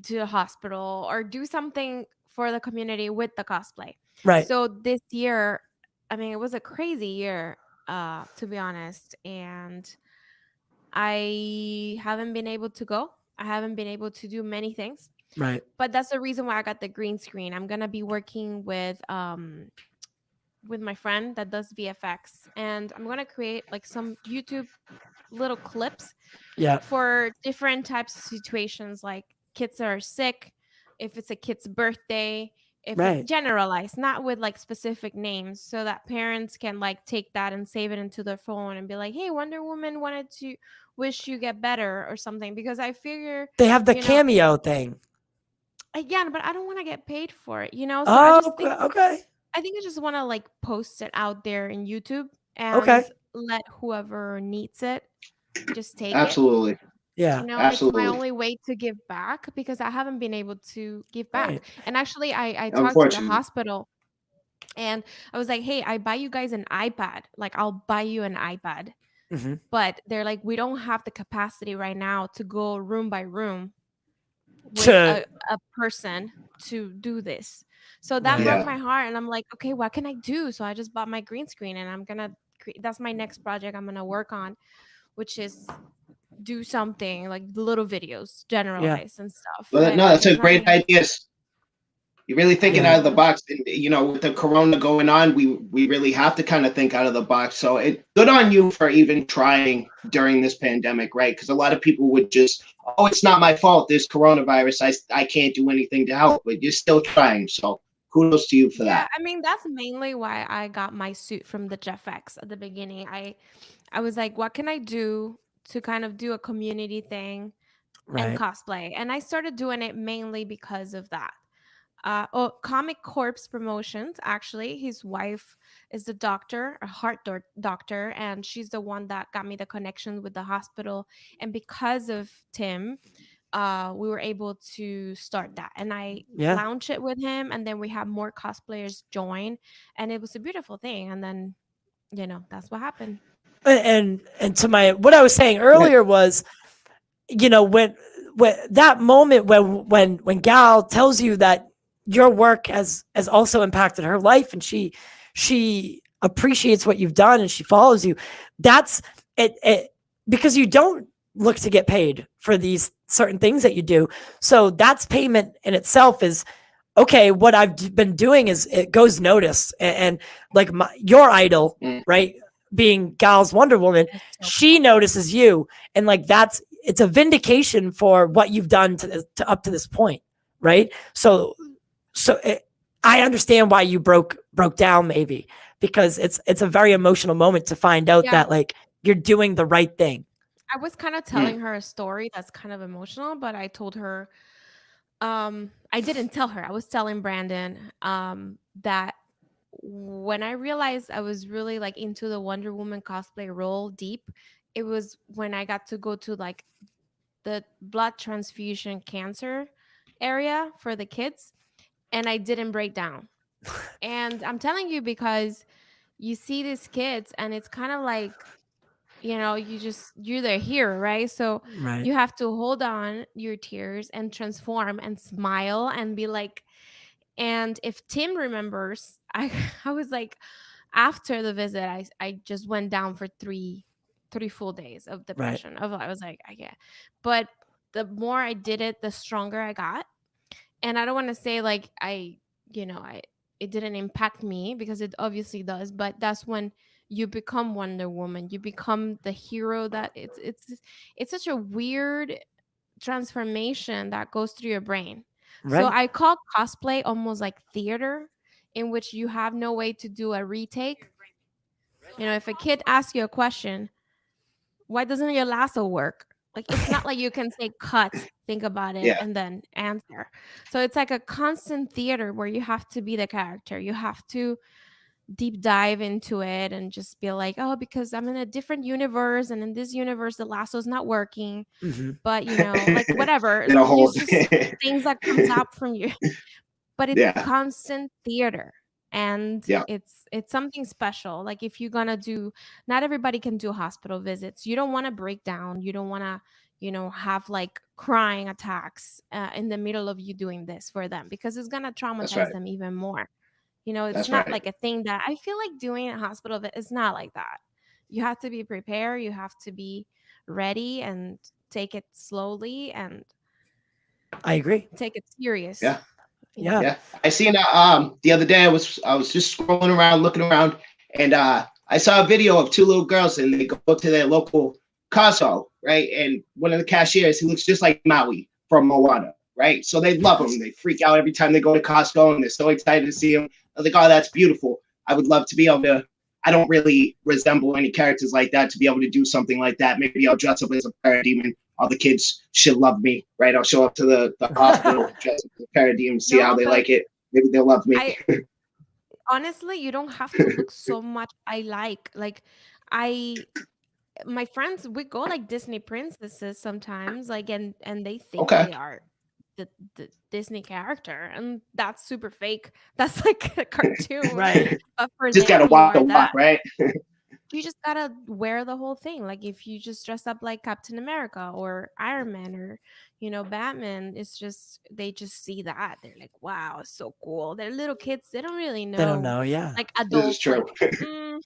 to the hospital or do something for the community with the cosplay. Right. So this year, I mean, it was a crazy year, to be honest. And I haven't been able to go. I haven't been able to do many things. Right. But that's the reason why I got the green screen. I'm gonna be working with my friend that does VFX, and I'm gonna create like some YouTube little clips Yeah. for different types of situations, like kids are sick, if it's a kid's birthday, if Right. it generalized, not with like specific names, so that parents can like take that and save it into their phone and be like, hey, Wonder Woman wanted to wish you get better or something, because I figure They have the cameo thing. again, but I don't want to get paid for it, so I Oh, just think okay. I just want to like post it out there in YouTube Okay. and let whoever needs it just take it. Absolutely. Yeah. It's my Absolutely. only way to give back, because I haven't been able to give back. Right. And actually, I talked to the Unfortunately. hospital, and I was like, hey, I buy you guys an iPad. Like, I'll buy you an iPad. Mm-hmm. But they're like, we don't have the capacity right now to go room by room with a person to do this. So that Right. broke Yeah. my heart. And I'm like, okay, what can I do? So I just bought my green screen, and I'm going to that's my next project I'm going to work on, which is do something like little videos, generalized and stuff. Well, no, that's a Design great idea. You're really thinking Yeah. out of the box, and with the corona going on, we really have to kind of think out of the box. So good on you for even trying during this pandemic, right? Because a lot of people would just, oh, it's not my fault. There's coronavirus. I can't do anything to help, but you're still trying. So kudos to you for Yeah, that. I mean, that's mainly why I got my suit from the Jeff X at the beginning. I was like, what can I do to kind of do a community thing and Right. cosplay? And I started doing it mainly because of that. Comic Corpse Promotions, actually, his wife is the doctor, a doctor, and she's the one that got me the connection with the hospital. And because of Tim, we were able to start that, and I Yeah. launched it with him, and then we had more cosplayers join, and it was a beautiful thing. And then that's what happened. And to what I was saying earlier was, when that moment when Gal tells you that your work has also impacted her life, and she appreciates what you've done and she follows you, that's it, because you don't look to get paid for these certain things that you do. So that's payment in itself. Is okay. What I've been doing is it goes noticed, and like your idol, right? Being Gal's Wonder Woman, It's so she notices you, and like it's a vindication for what you've done to up to this point, right? So I understand why you broke down, maybe, because it's a very emotional moment to find out Yeah, that like you're doing the right thing. I was kind of telling her a story that's kind of emotional, but I told her, I didn't tell her. I was telling Brandon, that when I realized I was really like into the Wonder Woman cosplay role deep, it was when I got to go to like the blood transfusion cancer area for the kids, and I didn't break down. And I'm telling you, because you see these kids and it's kind of like, you're their hero, right? So Right. you have to hold on your tears and transform and smile and be like, and if Tim remembers, I was like, after the visit, I just went down for three full days of Right. depression. I was like, I get, but the more I did it, the stronger I got. And I don't want to say like I it didn't impact me, because it obviously does, but that's when you become Wonder Woman. You become the hero. That it's such a weird transformation that goes through your brain. So Right. I call cosplay almost like theater, in which you have no way to do a retake. If a kid asks you a question, why doesn't your lasso work? Like, it's not like you can say cut, think about it, Yeah, and then answer. So it's like a constant theater where you have to be the character. You have to deep dive into it and just be like, oh, because I'm in a different universe, and in this universe the lasso's not working. Mm-hmm. But like whatever, in a whole. it's just things that comes up from you. But it's Yeah, constant theater, and yeah, it's something special. Like, if you're gonna do, not everybody can do hospital visits. You don't want to break down. You don't want to have like crying attacks in the middle of you doing this for them, because it's gonna that's traumatize right. them even more. It's That's not right. like a thing that I feel like doing at hospital. It's not like that. You have to be prepared. You have to be ready and take it slowly and I agree. take it serious. Yeah. Yeah. Yeah, I seen the other day. I was just scrolling around, looking around, and I saw a video of two little girls, and they go to their local Costco, right? And one of the cashiers, he looks just like Maui from Moana, right? So they love him. They freak out every time they go to Costco, and they're so excited to see him. I was like, oh, that's beautiful. I would love to be able to. I don't really resemble any characters like that to be able to do something like that. Maybe I'll dress up as a parademon. All the kids should love me, right? I'll show up to the hospital, dress up as a parademon, see how No, they but like it. Maybe they'll love me. I honestly, you don't have to look so much like I my friends, we go like Disney princesses sometimes, like, and they think Okay. they are the Disney character, and that's super fake. That's like a cartoon. Right. But for Just gotta them, you walk are the walk, that. right? You just gotta wear the whole thing. Like, if you just dress up like Captain America or Iron Man or Batman, it's just, they just see that, they're like, wow, it's so cool. They're little kids, they don't really They don't know. know. Yeah. Like This is adults, true. like,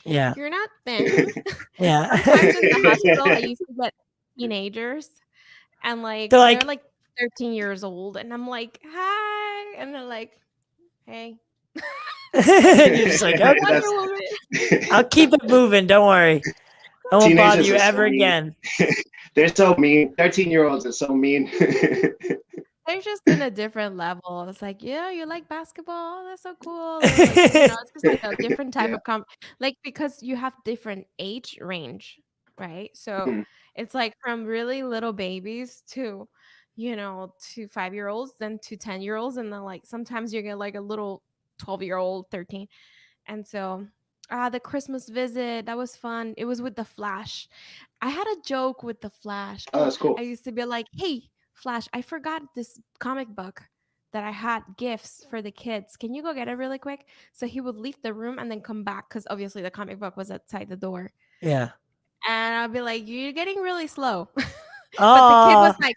Yeah. you're not thin. Yeah. Sometimes in the hospital I used to get teenagers, and like They're they're like, like 13 years old, and I'm like, hi. and they're like, "Hey." And you're just like, okay, Wonder Woman. I'll keep it moving. Don't worry. I won't bother Teenagers you are so ever mean. again. They're so mean. 13-year-olds are so mean. They're just in a different level. It's like, yeah, you like basketball? That's so cool. Or like, it's just like a different type Yeah. of like because you have different age range, right? So Mhm. it's like from really little babies to, to 5-year-olds, then to 10-year-olds, and then like sometimes you get like a little 12-year-old, 13. And so the Christmas visit, that was fun. It was with the Flash. I had a joke with the Flash. Oh, Oh, that's cool. I used to be like, "Hey, Flash, I forgot this comic book that I had gifts for the kids. Can you go get it really quick?" So he would leave the room and then come back because obviously the comic book was outside the door. Yeah. And I'd be like, "You're getting really slow." But the kid was Oh, like,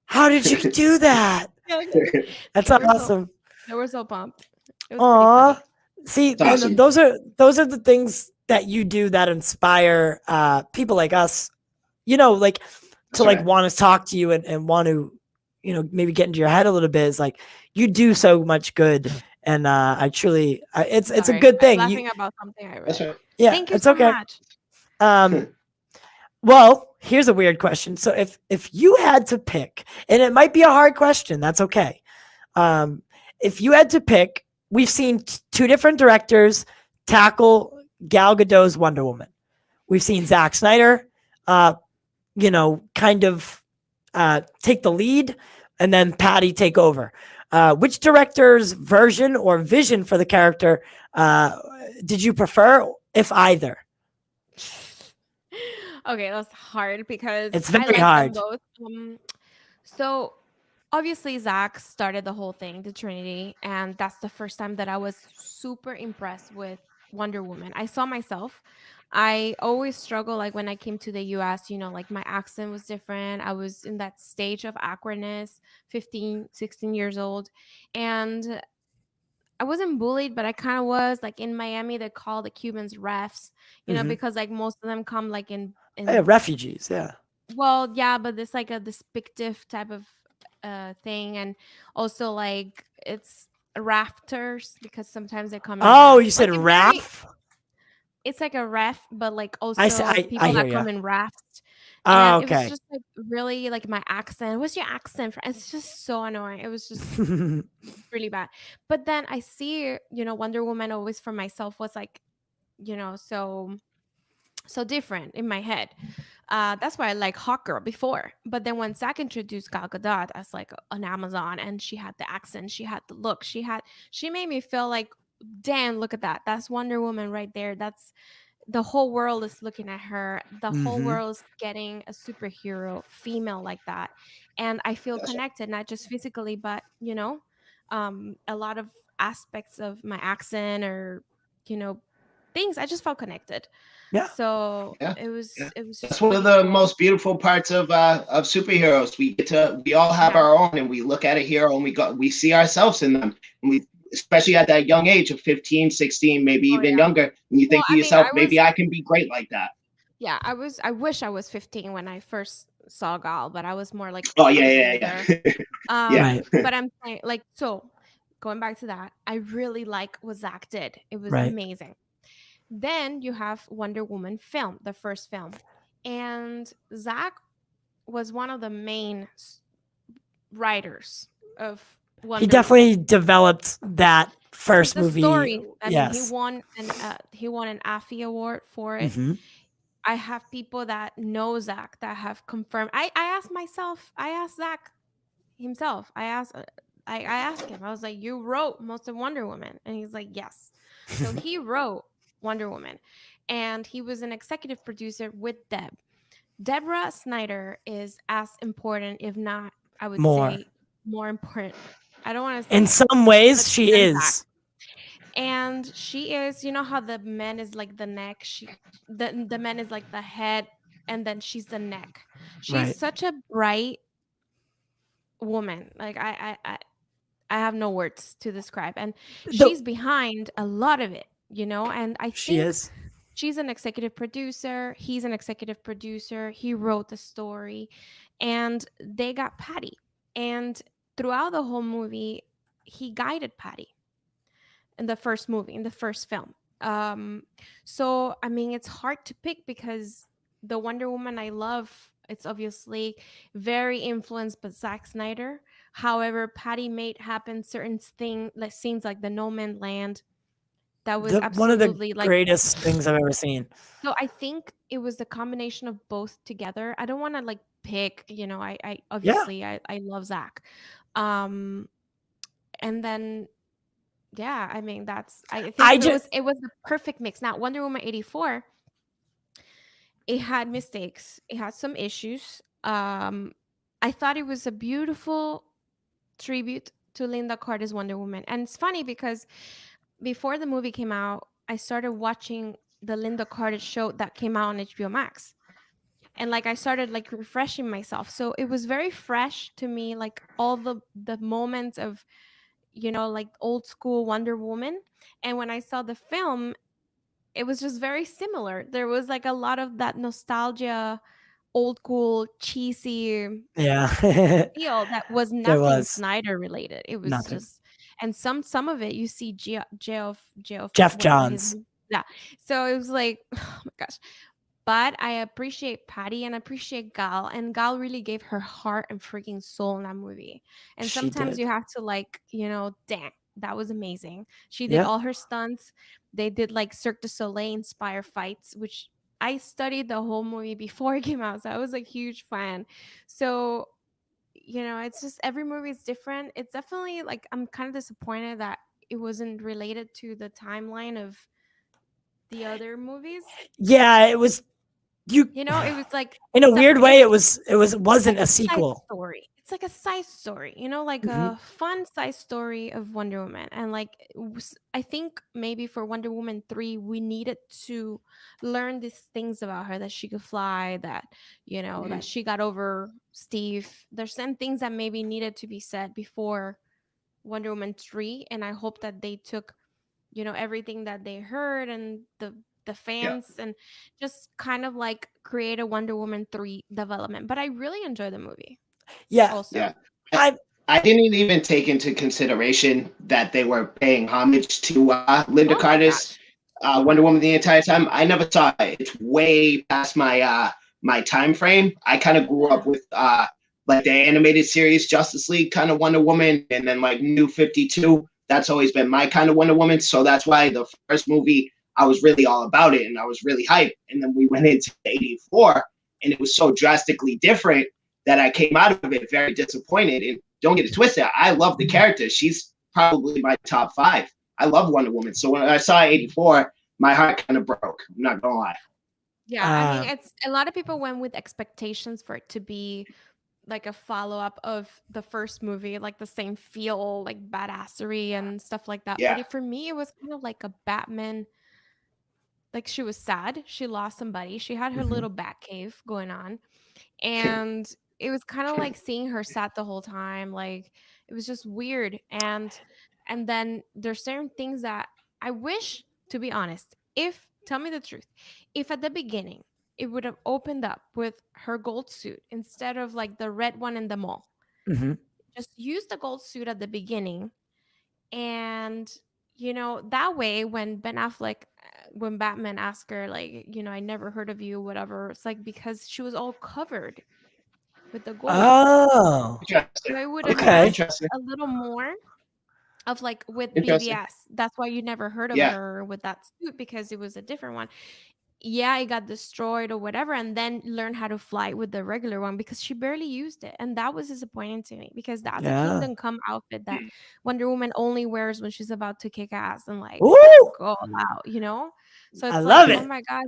how did you do that? yeah, That's they were awesome. so pumped. It was pretty funny. Aw. See, That's and awesome. those are the things that you do that inspire people like us, like to That's like right. want to talk to you and want to, maybe get into your head a little bit. Is like you do so much good. And I truly it's a Sorry, good I'm thing. laughing about something I That's read. right. Yeah, Thank you it's so okay. much. Well, here's a weird question. So if you had to pick, and it might be a hard question, that's okay. If you had to pick, we've seen two different directors tackle Gal Gadot's Wonder Woman. We've seen Zack Snyder, kind of take the lead, and then Patty take over. Which director's version or vision for the character did you prefer, if either? Okay, that's hard because It's I very like them hard. both. So obviously Zach started the whole thing, the Trinity, and that's the first time that I was super impressed with Wonder Woman. I saw myself. I always struggle like when I came to the US, like my accent was different. I was in that stage of awkwardness, 15, 16 years old. And I wasn't bullied, but I kind of was. Like in Miami, they call the Cubans refs, Mhm. because like most of them come like in Yeah, refugees. Yeah. well, yeah, but it's like a despictive type of thing, and also like it's rafters because sometimes they come in Oh, you rafts. said Like Raph? it's like a ref, but like I also I people hear that you. come in rafts. Oh, And it was okay. just like really like my accent. What's your accent? It's just so annoying. It was just really bad. But then I see, Wonder Woman always for myself was like, so different in my head. That's why I like Hawk Girl before. But then when Zack introduced Gal Gadot as like an Amazon, and she had the accent, she had the look, she made me feel like, damn, look at that. That's Wonder Woman right there. That's the whole world is looking at her. The whole Mhm. world is getting a superhero female like that. And I feel That's right. connected, not just physically, but a lot of aspects of my accent or, you know, things. I just felt connected. Yeah. So Yeah. it was That's just one of really the cool. most beautiful parts of superheroes. We all have Yeah. our own, and we look at a hero and we see ourselves in them. And we, especially at that young age of 15, 16, maybe Oh even yeah. younger, and you Well, think to I mean, yourself, maybe I can be great like that. yeah, I wish I was 15 when I first saw Gal, but I was more like Oh I was yeah, older. yeah, yeah. Yeah. Right. But I'm saying like so going back to that, I really like what Zach did. It was Right. amazing. Then you have Wonder Woman film, the first film. And Zach was one of the main writers of He Wonder Woman. definitely developed that He's first the movie. story. I mean, Yes. he won an Effie award for it. Mhm. I have people that know Zach that have confirmed. I asked myself. I asked Zach himself. I asked him. I was like, "You wrote most of Wonder Woman," and he's like, "Yes." So he wrote Wonder Woman, and he was an executive producer with Deb. Deborah Snyder is as important, if not, I would More. say, more important. I don't want to In say some ways, much she than Zach. is. And she is, how the man is like the neck, the man is like the head, and then she's the neck. She's Right. such a bright woman. Like I have no words to describe. And The, she's behind a lot of it, and I she think is. she's an executive producer, he's an executive producer, he wrote the story, and they got Patty. And throughout the whole movie, he guided Patty in the first movie, in the first film. So I mean, it's hard to pick because the Wonder Woman I love, it's obviously very influenced by Zack Snyder. However, Patty made happen certain thing like scenes like the No Man Land that was One of the absolutely like. greatest things I've ever seen. So I think it was the combination of both together. I don't want to like pick, I Yeah. obviously I love Zack. Um and then yeah, I mean I think I it just was the perfect mix. Now Wonder Woman 84, it had mistakes. It had some issues. I thought it was a beautiful tribute to Linda Carter's Wonder Woman. And it's funny because before the movie came out, I started watching the Linda Carter show that came out on HBO Max. And like I started like refreshing myself. So it was very fresh to me, like all the moments of, like old school Wonder Woman. And when I saw the film, it was just very similar. There was like a lot of that nostalgia, old school, cheesy yeah. feel that was There nothing was Snyder related. It was nothing. just, and some of it you see Geoff Jeff whatever his Johns. name. Yeah. So it was like, oh my gosh. But I appreciate Patty and appreciate Gal, and Gal really gave her heart and freaking soul in that movie. And She sometimes did. you have to like, damn, that was amazing. She did Yeah. all her stunts. They did like Cirque du Soleil inspired fights, which I studied the whole movie before it came out, so I was a huge fan. So it's just every movie is different. It's definitely like I'm kind of disappointed that it wasn't related to the timeline of the other movies. Yeah, it was you It was like in a weird separate. way It's wasn't like a a side sequel. story. It's like a side story, like Mhm. a fun side story of Wonder Woman. And like I think maybe for Wonder Woman 3, we needed to learn these things about her, that she could fly, that that she got over Steve. There's some things that maybe needed to be said before Wonder Woman 3, and I hope that they took everything that they heard and the Yeah. fans and just kind of like create a Wonder Woman 3 development. But I really enjoy the movie Yeah. also. Yeah. I I didn't even take into consideration that they were paying homage to Linda Oh my Carter's gosh. Wonder Woman the entire time. I never saw it. It's way past my time frame. I kind of grew Yeah. up with like the animated series Justice League kind of Wonder Woman, and then like New 52. That's always been my kind of Wonder Woman. So that's why the first movie I was really all about it, and I was really hyped. And then we went into 84, and it was so drastically different that I came out of it very disappointed. And don't get it twisted, I love the character. She's probably my top 5. I love Wonder Woman. So when I saw 84, my heart kind of broke. I'm not gonna lie. Yeah, I mean, it's a lot of people went with expectations for it to be like a follow-up of the first movie, like the same feel, like badassery and stuff like that. But Yeah. for me, it was kind of like a Batman. Like she was sad, she lost somebody, she had her Mhm. little bat cave going on, and it was kind of like seeing her sad the whole time. Like it was just weird. And then there's certain things that I wish, to be honest, if tell me the truth, if at the beginning it would have opened up with her gold suit instead of like the red one in the mall, Mhm. just use the gold suit at the beginning. And that way when Ben Affleck, when Batman asked her like, I never heard of you, whatever, it's like because she was all covered with the gold. Oh. Interesting. So it would have Okay. Okay. matched Interesting. a little more of like with Interesting. BVS. That's why you never heard of Yeah. her with that suit, because it was a different one. Yeah, it got destroyed or whatever, and then learn how to fly with the regular one because she barely used it. And that was disappointing to me because that's a Yeah. Kingdom Come outfit that Wonder Woman only wears when she's about to kick ass and like Ooh, go all out. So I it's like, love oh it. my God,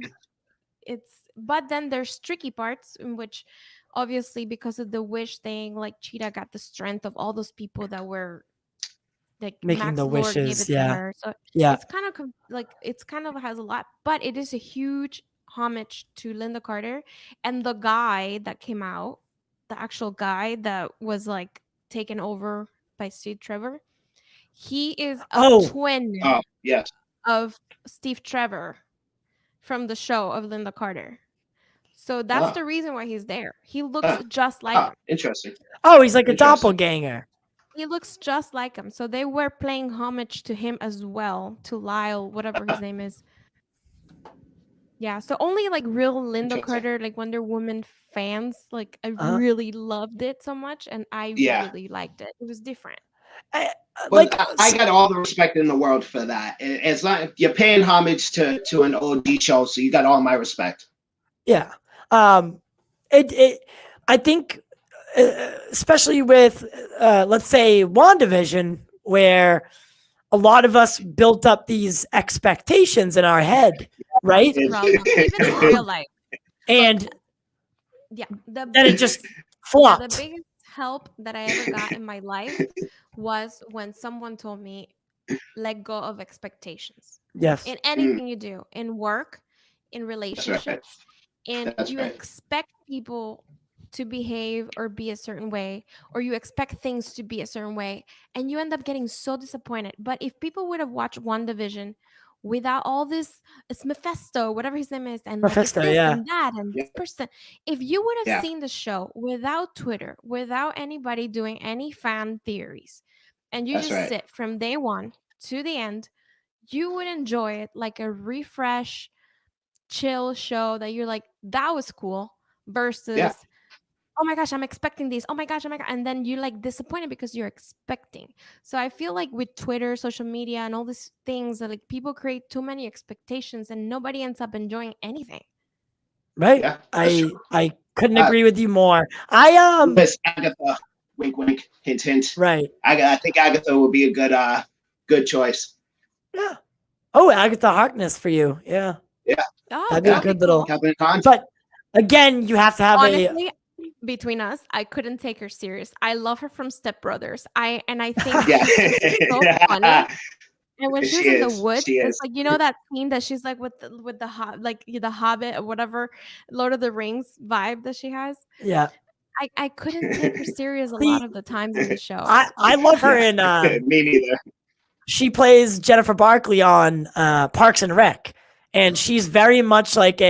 but then there's tricky parts in which obviously because of the wish thing, like Cheetah got the strength of all those people that were like Making Max the Lord gave wishes. it to Yeah. her. So Yeah. it's kind of like it's kind of has a lot, but it is a huge homage to Linda Carter. And the guy that came out, the actual guy that was like taken over by Steve Trevor, he is a Oh. twin Oh, yes. of Steve Trevor from the show of Linda Carter. So that's Oh, the reason why he's there. He looks just like oh, him. interesting. Oh, he's like a Interesting. doppelganger. he looks just like him. So they were playing homage to him as well, to Lyle, whatever his name is. Yeah, so only like real Linda Interesting. Carter, like Wonder Woman fans, like I Uh-huh. really loved it so much, and I Yeah. really liked it. It was different. Well, I got all the respect in the world for that. It's not you're paying homage to an OG show, so you got all my respect. Yeah. I think, especially with, let's say, WandaVision, where a lot of us built up these expectations in our head, right? That's a problem, even in real life. And Yeah, then it just the flopped. biggest help that I ever got in my life was when someone told me, let go of expectations. Yes. In anything you do, in work, in relationships, and you expect people to behave or be a certain way, or you expect things to be a certain way, and you end up getting so disappointed. But if people would have watched WandaVision without all this, it's Mephisto, whatever his name is, and like it's Mephisto, this yeah. and that and this person, if you would have Yeah. seen the show without Twitter, without anybody doing any fan theories, and you That's just right. sit from day one to the end, you would enjoy it like a refresh, chill show that you're like, that was cool, versus oh my gosh, I'm expecting this. Oh my gosh, and then you're like disappointed because you're expecting. So I feel like with Twitter, social media, and all these things, that like people create too many expectations and nobody ends up enjoying anything. Right. Yeah, I couldn't agree with you more. Miss Agatha, wink, wink, hint, hint. Right. I think Agatha would be a good choice. Yeah. Oh, Agatha Harkness for you. Yeah. Yeah. Oh, That'd be a good little. But again, you have to have honestly, between us, I couldn't take her serious. I love her from Step Brothers. I think she's so funny. And when she was in the woods, it's like, you know, that scene that she's like with the Hobbit or whatever, Lord of the Rings vibe that she has. Yeah. I couldn't take her serious a lot of the times in the show. I love her in me neither. She plays Jennifer Barkley on Parks and Rec, and she's very much like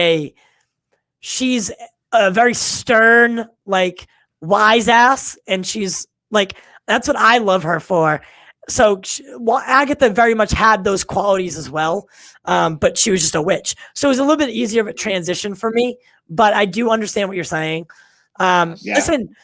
she's a very stern, like wise ass, and she's like, that's what I love her for. So Agatha very much had those qualities as well, but she was just a witch. So it was a little bit easier of a transition for me, but I do understand what you're saying. Listen,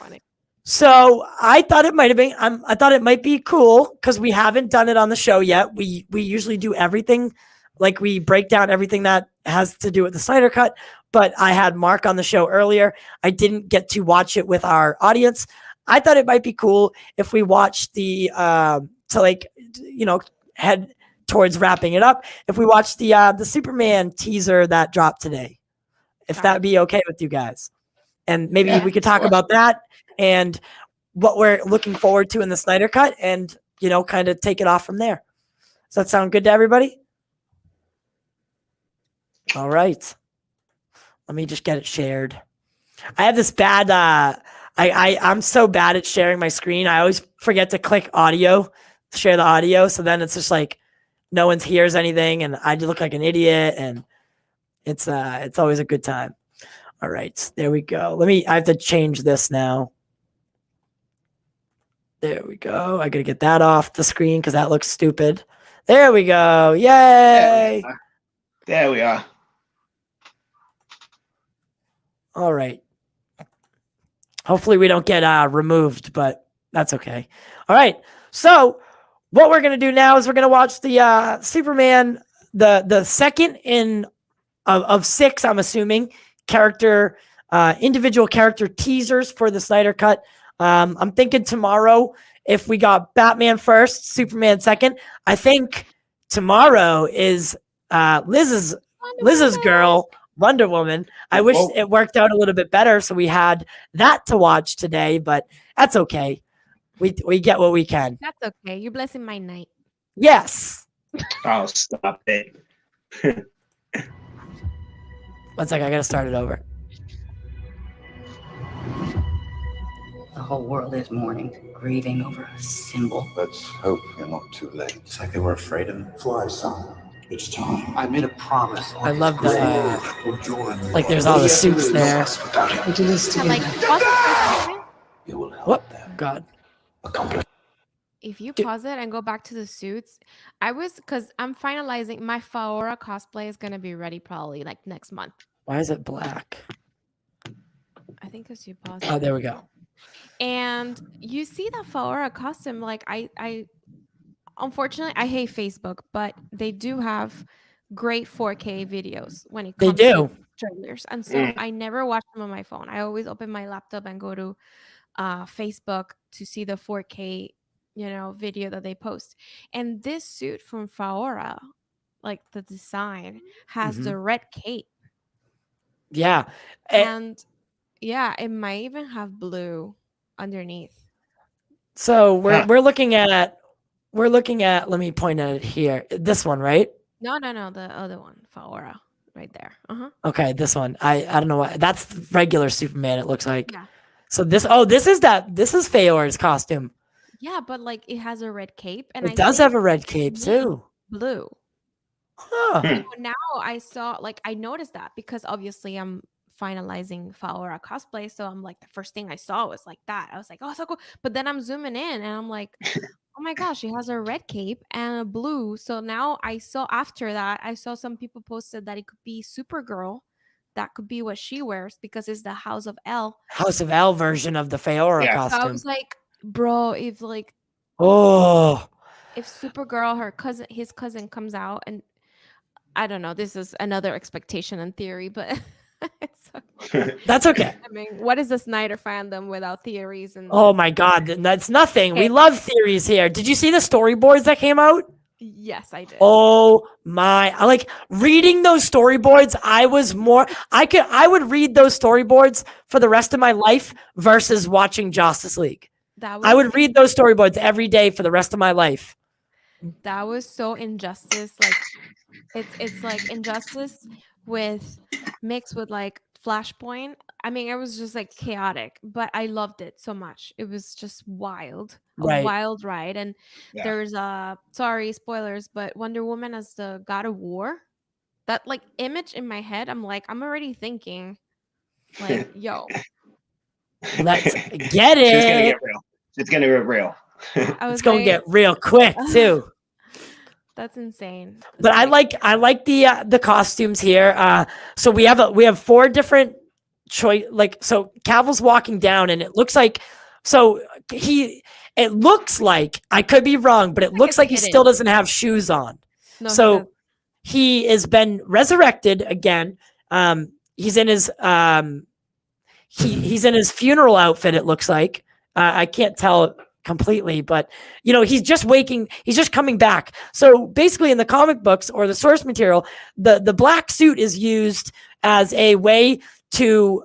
so I thought it might have been, I thought it might be cool because we haven't done it on the show yet. We usually do everything, like we break down everything that has to do with the Snyder Cut, but I had Mark on the show earlier. I didn't get to watch it with our audience. I thought it might be cool if we watched the, to like, you know, head towards wrapping it up. If we watched the Superman teaser that dropped today, if that would be okay with you guys. And maybe we could talk about that and what we're looking forward to in the Snyder Cut and, you know, kind of take it off from there. Does that sound good to everybody? All right. Let me just get it shared. I have this bad, I'm so bad at sharing my screen. I always forget to click audio, share the audio. So then it's just like no one hears anything and I look like an idiot, and it's always a good time. All right, there we go. I have to change this now. There we go. I gotta get that off the screen because that looks stupid. There we go. Yay. There we are. All right. Hopefully we don't get removed, but that's okay. All right. So what we're going to do now is we're going to watch the Superman, the second of 6, I'm assuming, individual character teasers for the Snyder Cut. I'm thinking tomorrow, if we got Batman first, Superman second, I think tomorrow is Liz's girl, Wonder Woman. I wish it worked out a little bit better, so we had that to watch today, but that's okay. We get what we can. That's okay. You're blessing my night. Yes. Oh, stop it. 1 second, I gotta start it over. The whole world is mourning, grieving over a symbol. Let's hope you're not too late. It's like they were afraid of him. Fly, son. It's time. I made a promise. I love the like there's all the suits there. We do this together. Like, You will help What? them God. accomplish. If you Dude. pause it and go back to the suits, because I'm finalizing my Faora cosplay is gonna be ready probably like next month. Why is it black? I think because you paused Oh, it. there we go. And you see that Faora costume, like I unfortunately I hate Facebook, but they do have great 4K videos when it They comes to do. trailers. And so I never watch them on my phone. I always open my laptop and go to Facebook to see the 4K, video that they post. And this suit from Faora, like the design, has Mhm. the red cape. Yeah. And yeah, it might even have blue underneath. So we're looking at let me point at it here. This one, right? No, the other one, Faora, right there. Okay, this one. I don't know why. That's regular Superman, it looks like. Yeah. So this is Feora's costume. Yeah, but like it has a red cape, and It does have a red cape too. Blue. Huh. So now I noticed that because obviously I'm finalizing Faora cosplay. So I'm like, the first thing I saw was like that. I was like, oh, so cool. But then I'm zooming in and I'm like, oh my gosh, she has a red cape and a blue. So now after that, I saw some people posted that it could be Supergirl. That could be what she wears because it's the House of L. House of L version of the Feora Yeah. So I costume. was like, bro, if Supergirl, his cousin comes out, and I don't know, this is another expectation and theory, but it's That's okay. I mean, what is the Snyder fandom without theories? And Oh my God, that's nothing. We Okay. love theories here. Did you see the storyboards that came out? yes, I did. Oh my, I like reading those storyboards. I would read those storyboards for the rest of my life versus watching Justice League. I would read those storyboards every day for the rest of my life. That was so Injustice. Like it's like Injustice with mixed with like Flashpoint. I mean, it was just like chaotic, but I loved it so much. It was just wild, a Right. wild ride. And Yeah. there's sorry, spoilers, but Wonder Woman as the God of War. That like image in my head, I'm already thinking, like, yo, Let's get She's gonna it. get real. It's gonna get real. I was It's gonna like, get real quick too. that's insane. But I like the costumes here. So we have 4 different choice. Like, so Cavill's walking down, and it looks like I could be wrong, but it looks like he still doesn't have shoes on. No, So he has been resurrected again. He's in his he's in his funeral outfit. It looks like I can't tell completely, but he's just coming back. So basically, in the comic books or the source material, the black suit is used as a way to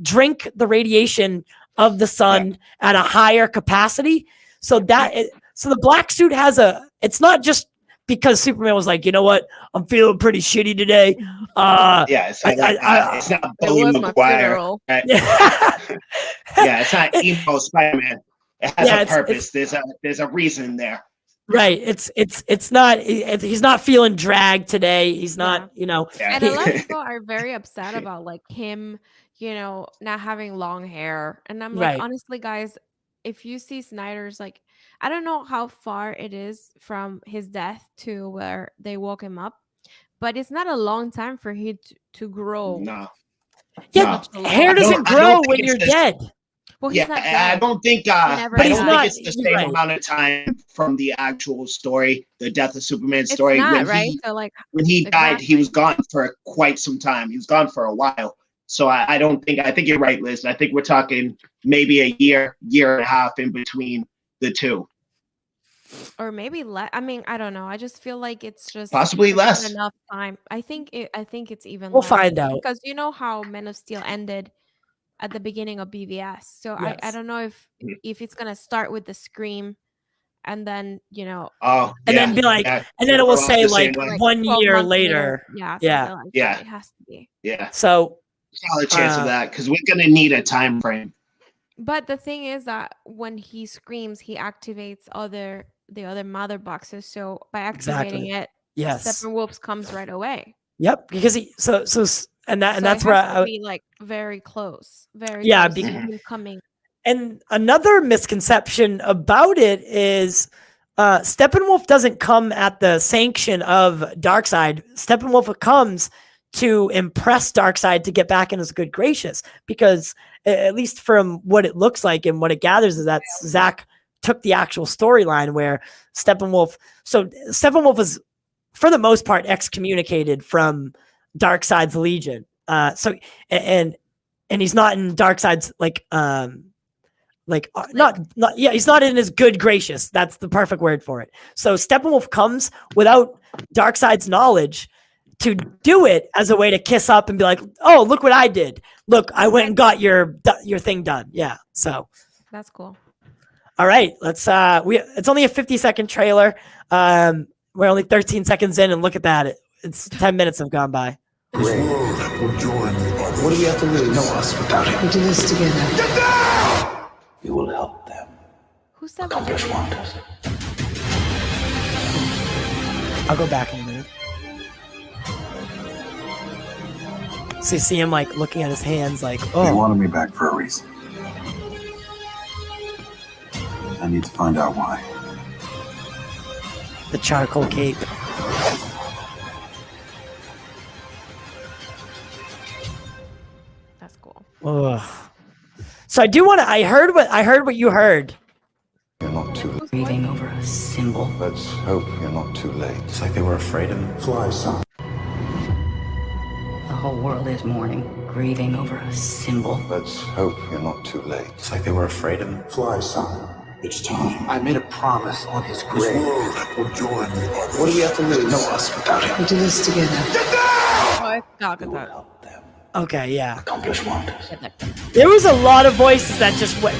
drink the radiation of the sun at a higher capacity. So the black suit it's not just because Superman was like, you know what, I'm feeling pretty shitty today. It's not Billy McGuire. Right? It's not emo Spider-Man. It has a purpose. There's a reason there. Right. It's not. He's not feeling dragged today. He's not. And a lot of people are very upset about like him, not having long hair. And I'm like, honestly, guys, if you see Snyder's, like, I don't know how far it is from his death to where they woke him up, but it's not a long time for him to grow. No. Yeah, hair doesn't grow when you're dead. Well, he's not dead. I don't think. I don't think it's the same amount of time from the actual story, the death of Superman story. It's not, right? So like when he died, he was gone for quite some time. He was gone for a while. So I don't think. I think you're right, Liz. I think we're talking maybe a year and a half in between the two. Or maybe less. I mean, I don't know. I just feel like it's just possibly less. Not enough time. I think it's even. We'll less, find out, because you know how Man of Steel ended at the beginning of BVS. So yes. I don't know if it's gonna start with the scream, and then and then be like, and then it will say like 1 year later. Like it has to be. Yeah. So solid chance of that, because we're gonna need a time frame. But the thing is that when he screams, he activates the other mother boxes. So by activating it, Steppenwolf comes right away. Yep, because that's it where has to be like very close. Very close to him coming. And another misconception about it is Steppenwolf doesn't come at the sanction of Darkseid. Steppenwolf comes to impress Darkseid to get back in his good gracious, because at least from what it looks like and what it gathers is that Zack took the actual storyline where Steppenwolf is for the most part excommunicated from Darkseid's Legion. And he's not in Darkseid's he's not in his good gracious. That's the perfect word for it. So Steppenwolf comes without Darkseid's knowledge to do it as a way to kiss up and be like, "Oh, look what I did! Look, I went and got your thing done." Yeah. So That's cool. all right, let's. It's only a 50-second trailer. We're only 13 seconds in, and look at that. It's 10 minutes have gone by. This world will join me. What do we have to lose? No us without it. We do this together. You will help them Who's that? accomplish wonders. I'll go back in a minute. So you see him like looking at his hands, like, They oh, wanted me back for a reason. I need to find out why. the charcoal cape. That's cool. Ugh. So I heard what you heard. You're not too late. Grieving over a symbol. Let's hope you're not too late. It's like they were afraid of him. Fly, son. The whole world is mourning, grieving over a symbol. Let's hope you're not too late. It's like they were afraid of him. Fly, son. It's time. I made a promise on his grave. This world will join me. What do we have to lose? No us without it. We do this together. Oh, I forgot You will that. help them Okay, yeah. accomplish wonders. There was a lot of voices that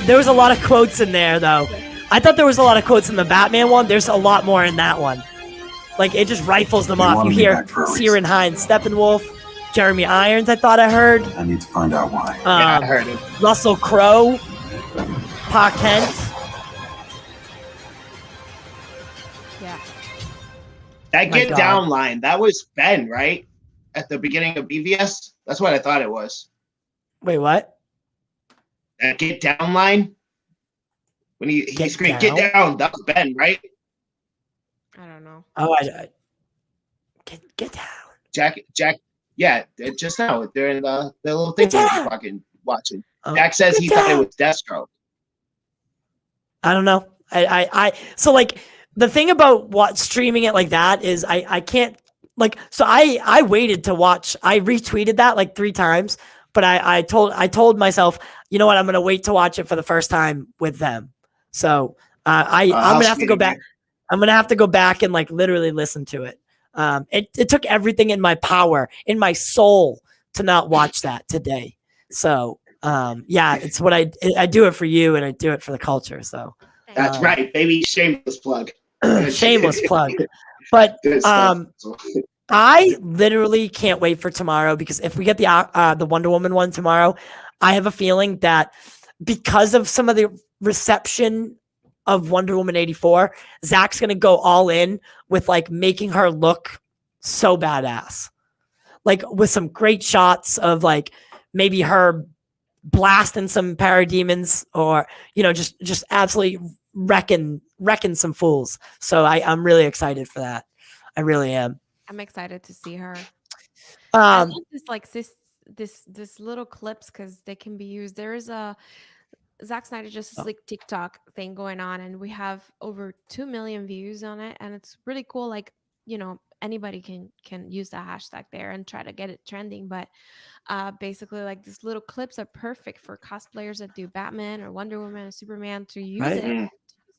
there was a lot of quotes in there, though. I thought there was a lot of quotes in the Batman one. There's a lot more in that one. Like, it just rifles them They off. You wanted me hear back for a reason. Ciaran Hinds, Steppenwolf, Jeremy Irons, I thought I heard. I need to find out why. Yeah, I heard it. Russell Crowe, Pa Kent. Yeah. That My get God. down line, that was Ben, right? At the beginning of BVS? That's what I thought it was. Wait, what? That get down line? When he Get screamed, down? "Get down," that was Ben, right? I don't know. Oh, get down. Jack, yeah, just now during the little thing we Get were down. fucking watching. Oh, Jack says get he thought it down. was Deathstroke. I don't know. So like the thing about streaming it like that is I can't like, so I waited to watch. I retweeted that like 3 times, but I told myself, you know what, I'm gonna wait to watch it for the first time with them. So I'm gonna have to go back. I'm gonna have to go back and like literally listen to it. It took everything in my power, in my soul, to not watch that today. So yeah, it's what I do it for you, and I do it for the culture. So That's right, baby. Shameless plug. shameless plug. But Good stuff. I literally can't wait for tomorrow, because if we get the Wonder Woman one tomorrow, I have a feeling that because of some of the reception of Wonder Woman 84, Zack's gonna go all in with like making her look so badass, like with some great shots of like maybe her blasting some parademons, or just absolutely wrecking some fools. So I'm really excited for that. I really am. I'm excited to see her. I love this little clips because they can be used. There is a Zack Snyder Justice League TikTok thing going on, and we have over 2 million views on it, and it's really cool. Like, anybody can use the hashtag there and try to get it trending. But basically, like, these little clips are perfect for cosplayers that do Batman or Wonder Woman or Superman to use Right. it. To use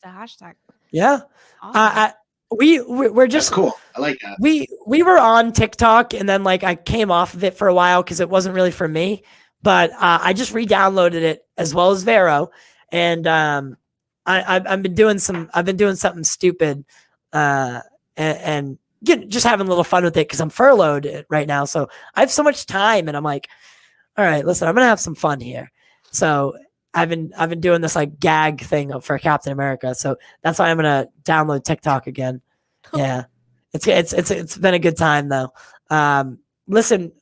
the hashtag. Yeah. Awesome. We're That's just cool. I like that. we were on TikTok, and then like I came off of it for a while because it wasn't really for me. But I just re-downloaded it as well as Vero, and I've been doing something stupid, and just having a little fun with it because I'm furloughed right now. So I have so much time, and I'm like, all right, listen, I'm gonna have some fun here. So I've been doing this like gag thing for Captain America. So that's why I'm gonna download TikTok again. Yeah, it's been a good time though. Listen,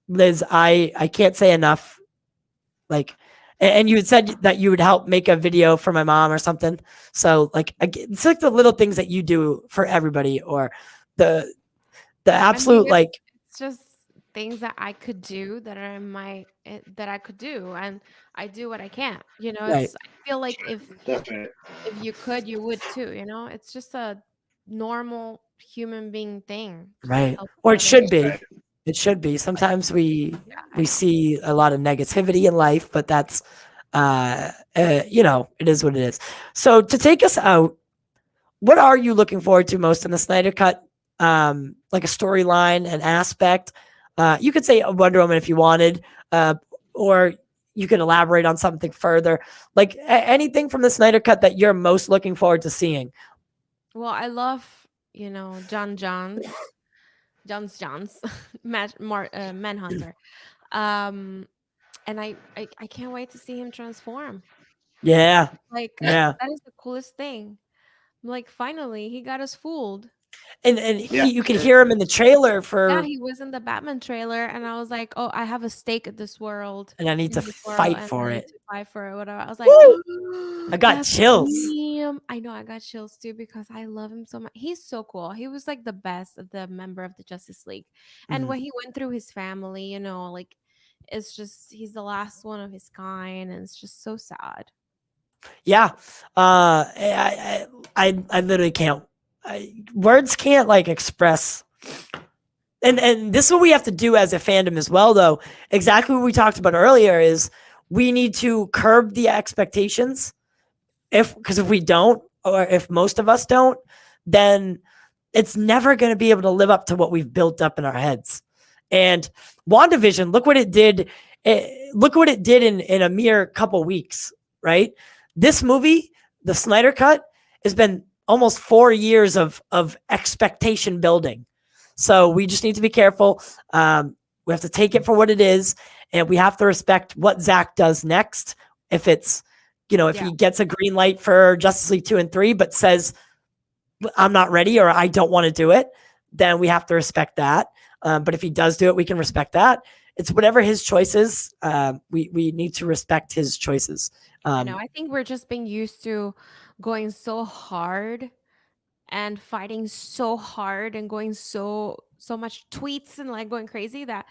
Liz, I can't say enough. Like, And you had said that you would help make a video for my mom or something. So like, it's like the little things that you do for everybody, or the absolute like. It's just things that I could do that are in that I could do, and I do what I can. Right. I feel like if Definitely. you could, you would too. It's just a normal human being thing. Just Right. help Or it others. should be. Right. It should be. Sometimes we I know. see a lot of negativity in life, but that's it is what it is. So to take us out, what are you looking forward to most in the Snyder Cut? Like a storyline, an aspect. You could say Wonder Woman if you wanted, or you could elaborate on something further. Like anything from the Snyder Cut that you're most looking forward to seeing. Well, I love John's Manhunter, and I can't wait to see him transform. Yeah. Like Yeah. that is the coolest thing. Like finally, he got us fooled. And you can hear him in the trailer for. Yeah, he was in the Batman trailer, and I was like, "Oh, I have a stake at this world, And I need to in this world, fight and for I need it. to fight for it." Whatever. I was like, Woo! I got "That's chills. him." I know, I got chills too because I love him so much. He's so cool. He was like the best of the member of the Justice League, and Mhm. what he went through his family, like it's just he's the last one of his kind, and it's just so sad. Yeah. I literally can't. Words can't like express. And this is what we have to do as a fandom as well, though. Exactly what we talked about earlier is we need to curb the expectations. Because if we don't, or if most of us don't, then it's never going to be able to live up to what we've built up in our heads. And WandaVision, look what it did. Look what it did in a mere couple weeks, right? This movie, the Snyder Cut, has been almost 4 years of expectation building. So we just need to be careful. We have to take it for what it is, and we have to respect what Zack does next. If it's, if he gets a green light for Justice League 2 and 3, but says, I'm not ready or I don't want to do it, then we have to respect that. But if he does do it, we can respect that. It's whatever his choice is. We need to respect his choices. I think we're just being used to going so hard and fighting so hard and going so much tweets and like going crazy that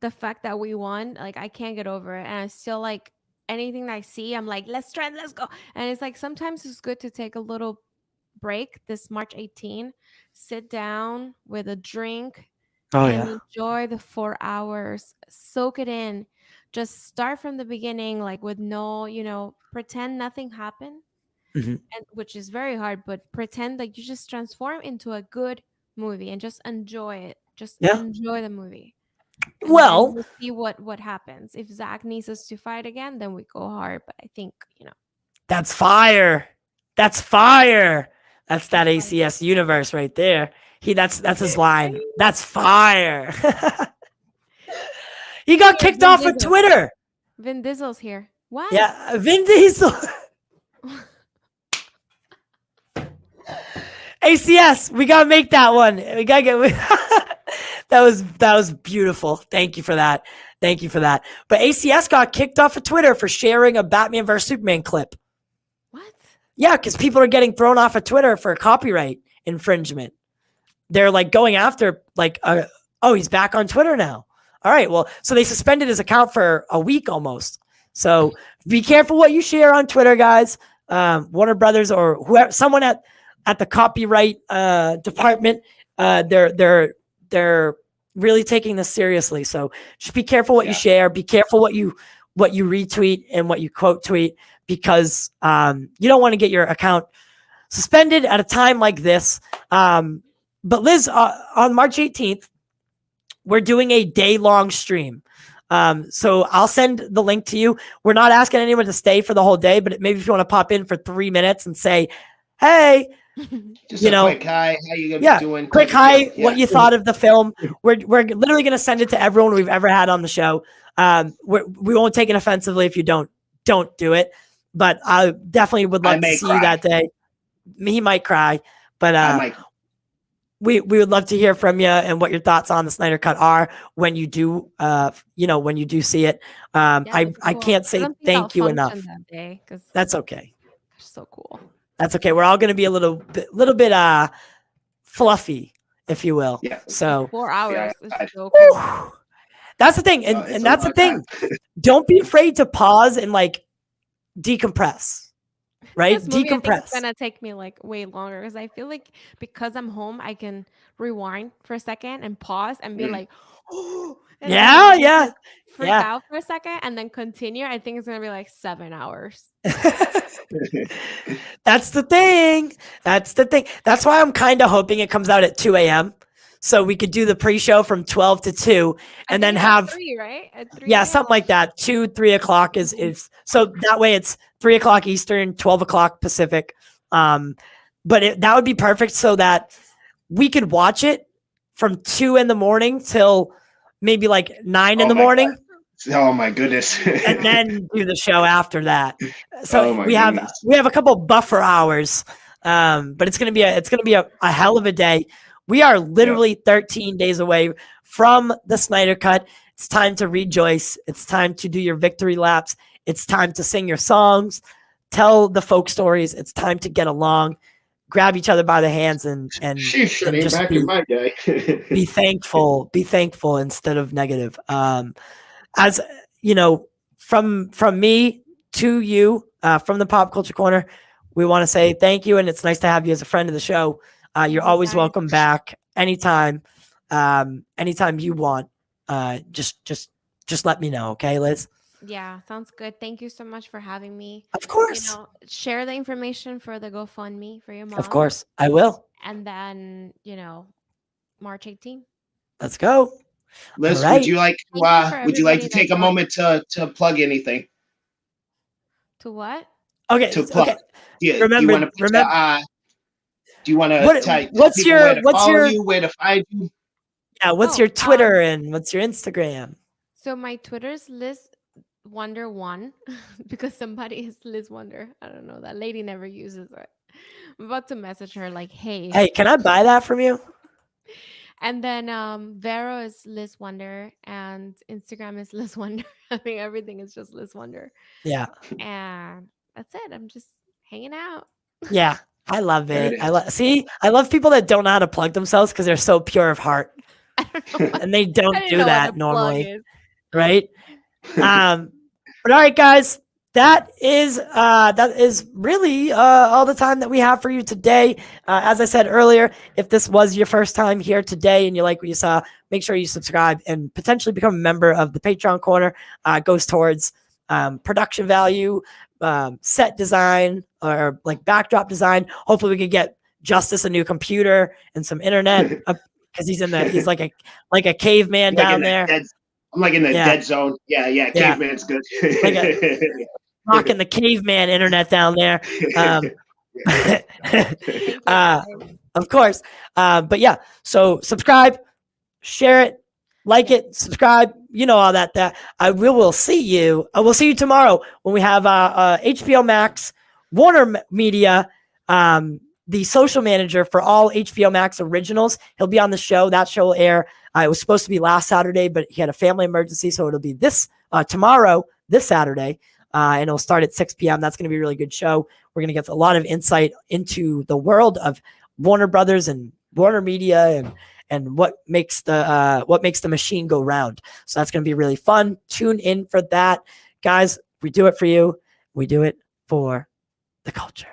the fact that we won, like I can't get over it. And I still like anything that I see, I'm like, let's trend, let's go. And it's like sometimes it's good to take a little break this March 18, sit down with a drink and enjoy the 4 hours, soak it in, just start from the beginning, like with no, pretend nothing happened. Mhm. And which is very hard, but pretend that you just transform into a good movie and just enjoy it. Just enjoy the movie. And Well, then we'll see what happens. If Zack needs us to fight again, then we go hard. But I think that's fire. That's fire. That's that ACS universe right there. That's his line. That's fire. He got kicked off of Twitter. Vin Diesel's here. What? Yeah, Vin Diesel. ACS, we gotta make that one. We gotta get that was beautiful. Thank you for that. But ACS got kicked off of Twitter for sharing a Batman vs Superman clip. What? Yeah, because people are getting thrown off of Twitter for copyright infringement. They're like going after he's back on Twitter now. All right, well, so they suspended his account for a week almost. So be careful what you share on Twitter, guys. Warner Brothers or whoever, someone at the copyright department, they're really taking this seriously. So just be careful what you share. Be careful what you retweet and what you quote tweet, because you don't want to get your account suspended at a time like this. But Liz, on March 18th, we're doing a day-long stream. So I'll send the link to you. We're not asking anyone to stay for the whole day, but maybe if you want to pop in for 3 minutes and say, hey, just a quick hi, how you doing? Quick hi, what you thought of the film. We're literally going to send it to everyone we've ever had on the show. We won't take it offensively if you don't do it, but I definitely would love to see you that day. He might cry, but we would love to hear from you and what your thoughts on the Snyder Cut are when you do, when you do see it. Yeah, I it's cool. can't say don't think I'll thank you enough. function that day because That's okay. it's so cool. That's okay. We're all going to be a little bit fluffy, if you will. Yeah. So 4 hours. Yeah, It's so cool. whew, that's the thing. And, It's and a that's the long thing. time. Don't be afraid to pause and like decompress, right? This movie, I think it's Decompress. gonna take me like way longer because I feel like because I'm home, I can rewind for a second and pause and be Mm. like, oh, and Yeah, then yeah, just freak yeah. out for a second and then continue. I think it's gonna be like 7 hours. That's the thing. That's the thing. That's why I'm kind of hoping it comes out at 2 a.m. So we could do the pre-show from 12 to 2 I and then think it's at have 3, right? At 3 yeah, a.m. something like that. 2, 3 o'clock is so that way it's 3 o'clock Eastern, 12 o'clock Pacific. But that would be perfect so that we could watch it from 2 in the morning till maybe like 9 in Oh the my morning. God. Oh my goodness. And then do the show after that. So Oh my we have goodness. a couple buffer hours. But it's gonna be a hell of a day. We are literally 13 days away from the Snyder Cut. It's time to rejoice. It's time to do your victory laps. It's time to sing your songs, tell the folk stories. It's time to get along, grab each other by the hands and She's shutting just back in my day. be thankful instead of negative. As you know, from me to you, from the Pop Culture Corner, we want to say thank you, and it's nice to have you as a friend of the show. You're you, always guys. welcome back anytime. Anytime you want. Just let me know, okay, Liz? Yeah, sounds good. Thank you so much for having me. Of course. Share the information for the GoFundMe for your mom. Of course, I will. And then, March 18th. Let's go. Liz, All right. would you like to take a moment to plug anything? To what? Okay. To plug. Okay. Do you Remember. want to tell What's people your where to follow you, where to find you? Yeah, what's Oh, your Twitter and what's your Instagram? So my Twitter's Liz Wonder 1 because somebody is Liz Wonder. I don't know. That lady never uses it. I'm about to message her like, hey. Hey, can I buy that from you? And then Vero is Liz Wonder and Instagram is Liz Wonder. I think everything is just Liz Wonder. Yeah. And that's it. I'm just hanging out. Yeah. I love There it. it I love people that don't know how to plug themselves because they're so pure of heart. I don't know. And they don't didn't do know what that a plug normally. is. Right? But all right, guys, that is really all the time that we have for you today. As I said earlier, if this was your first time here today and you like what you saw, make sure you subscribe and potentially become a member of the Patreon Corner. It goes towards production value, set design, or like backdrop design. Hopefully, we could get Justice a new computer and some internet because he's like a caveman down there. I'm like in the dead zone. Yeah. Caveman's good. Rocking the caveman internet down there. Of course. But yeah, so subscribe, share it, like it, subscribe, all that. We will see you. We'll see you tomorrow when we have HBO Max, Warner Media, the social manager for all HBO Max originals. He'll be on the show. That show will air. It was supposed to be last Saturday, but he had a family emergency, so it'll be tomorrow, this Saturday, and it'll start at 6 p.m. That's going to be a really good show. We're going to get a lot of insight into the world of Warner Brothers and Warner Media and what makes the machine go round. So that's going to be really fun. Tune in for that, guys. We do it for you. We do it for the culture.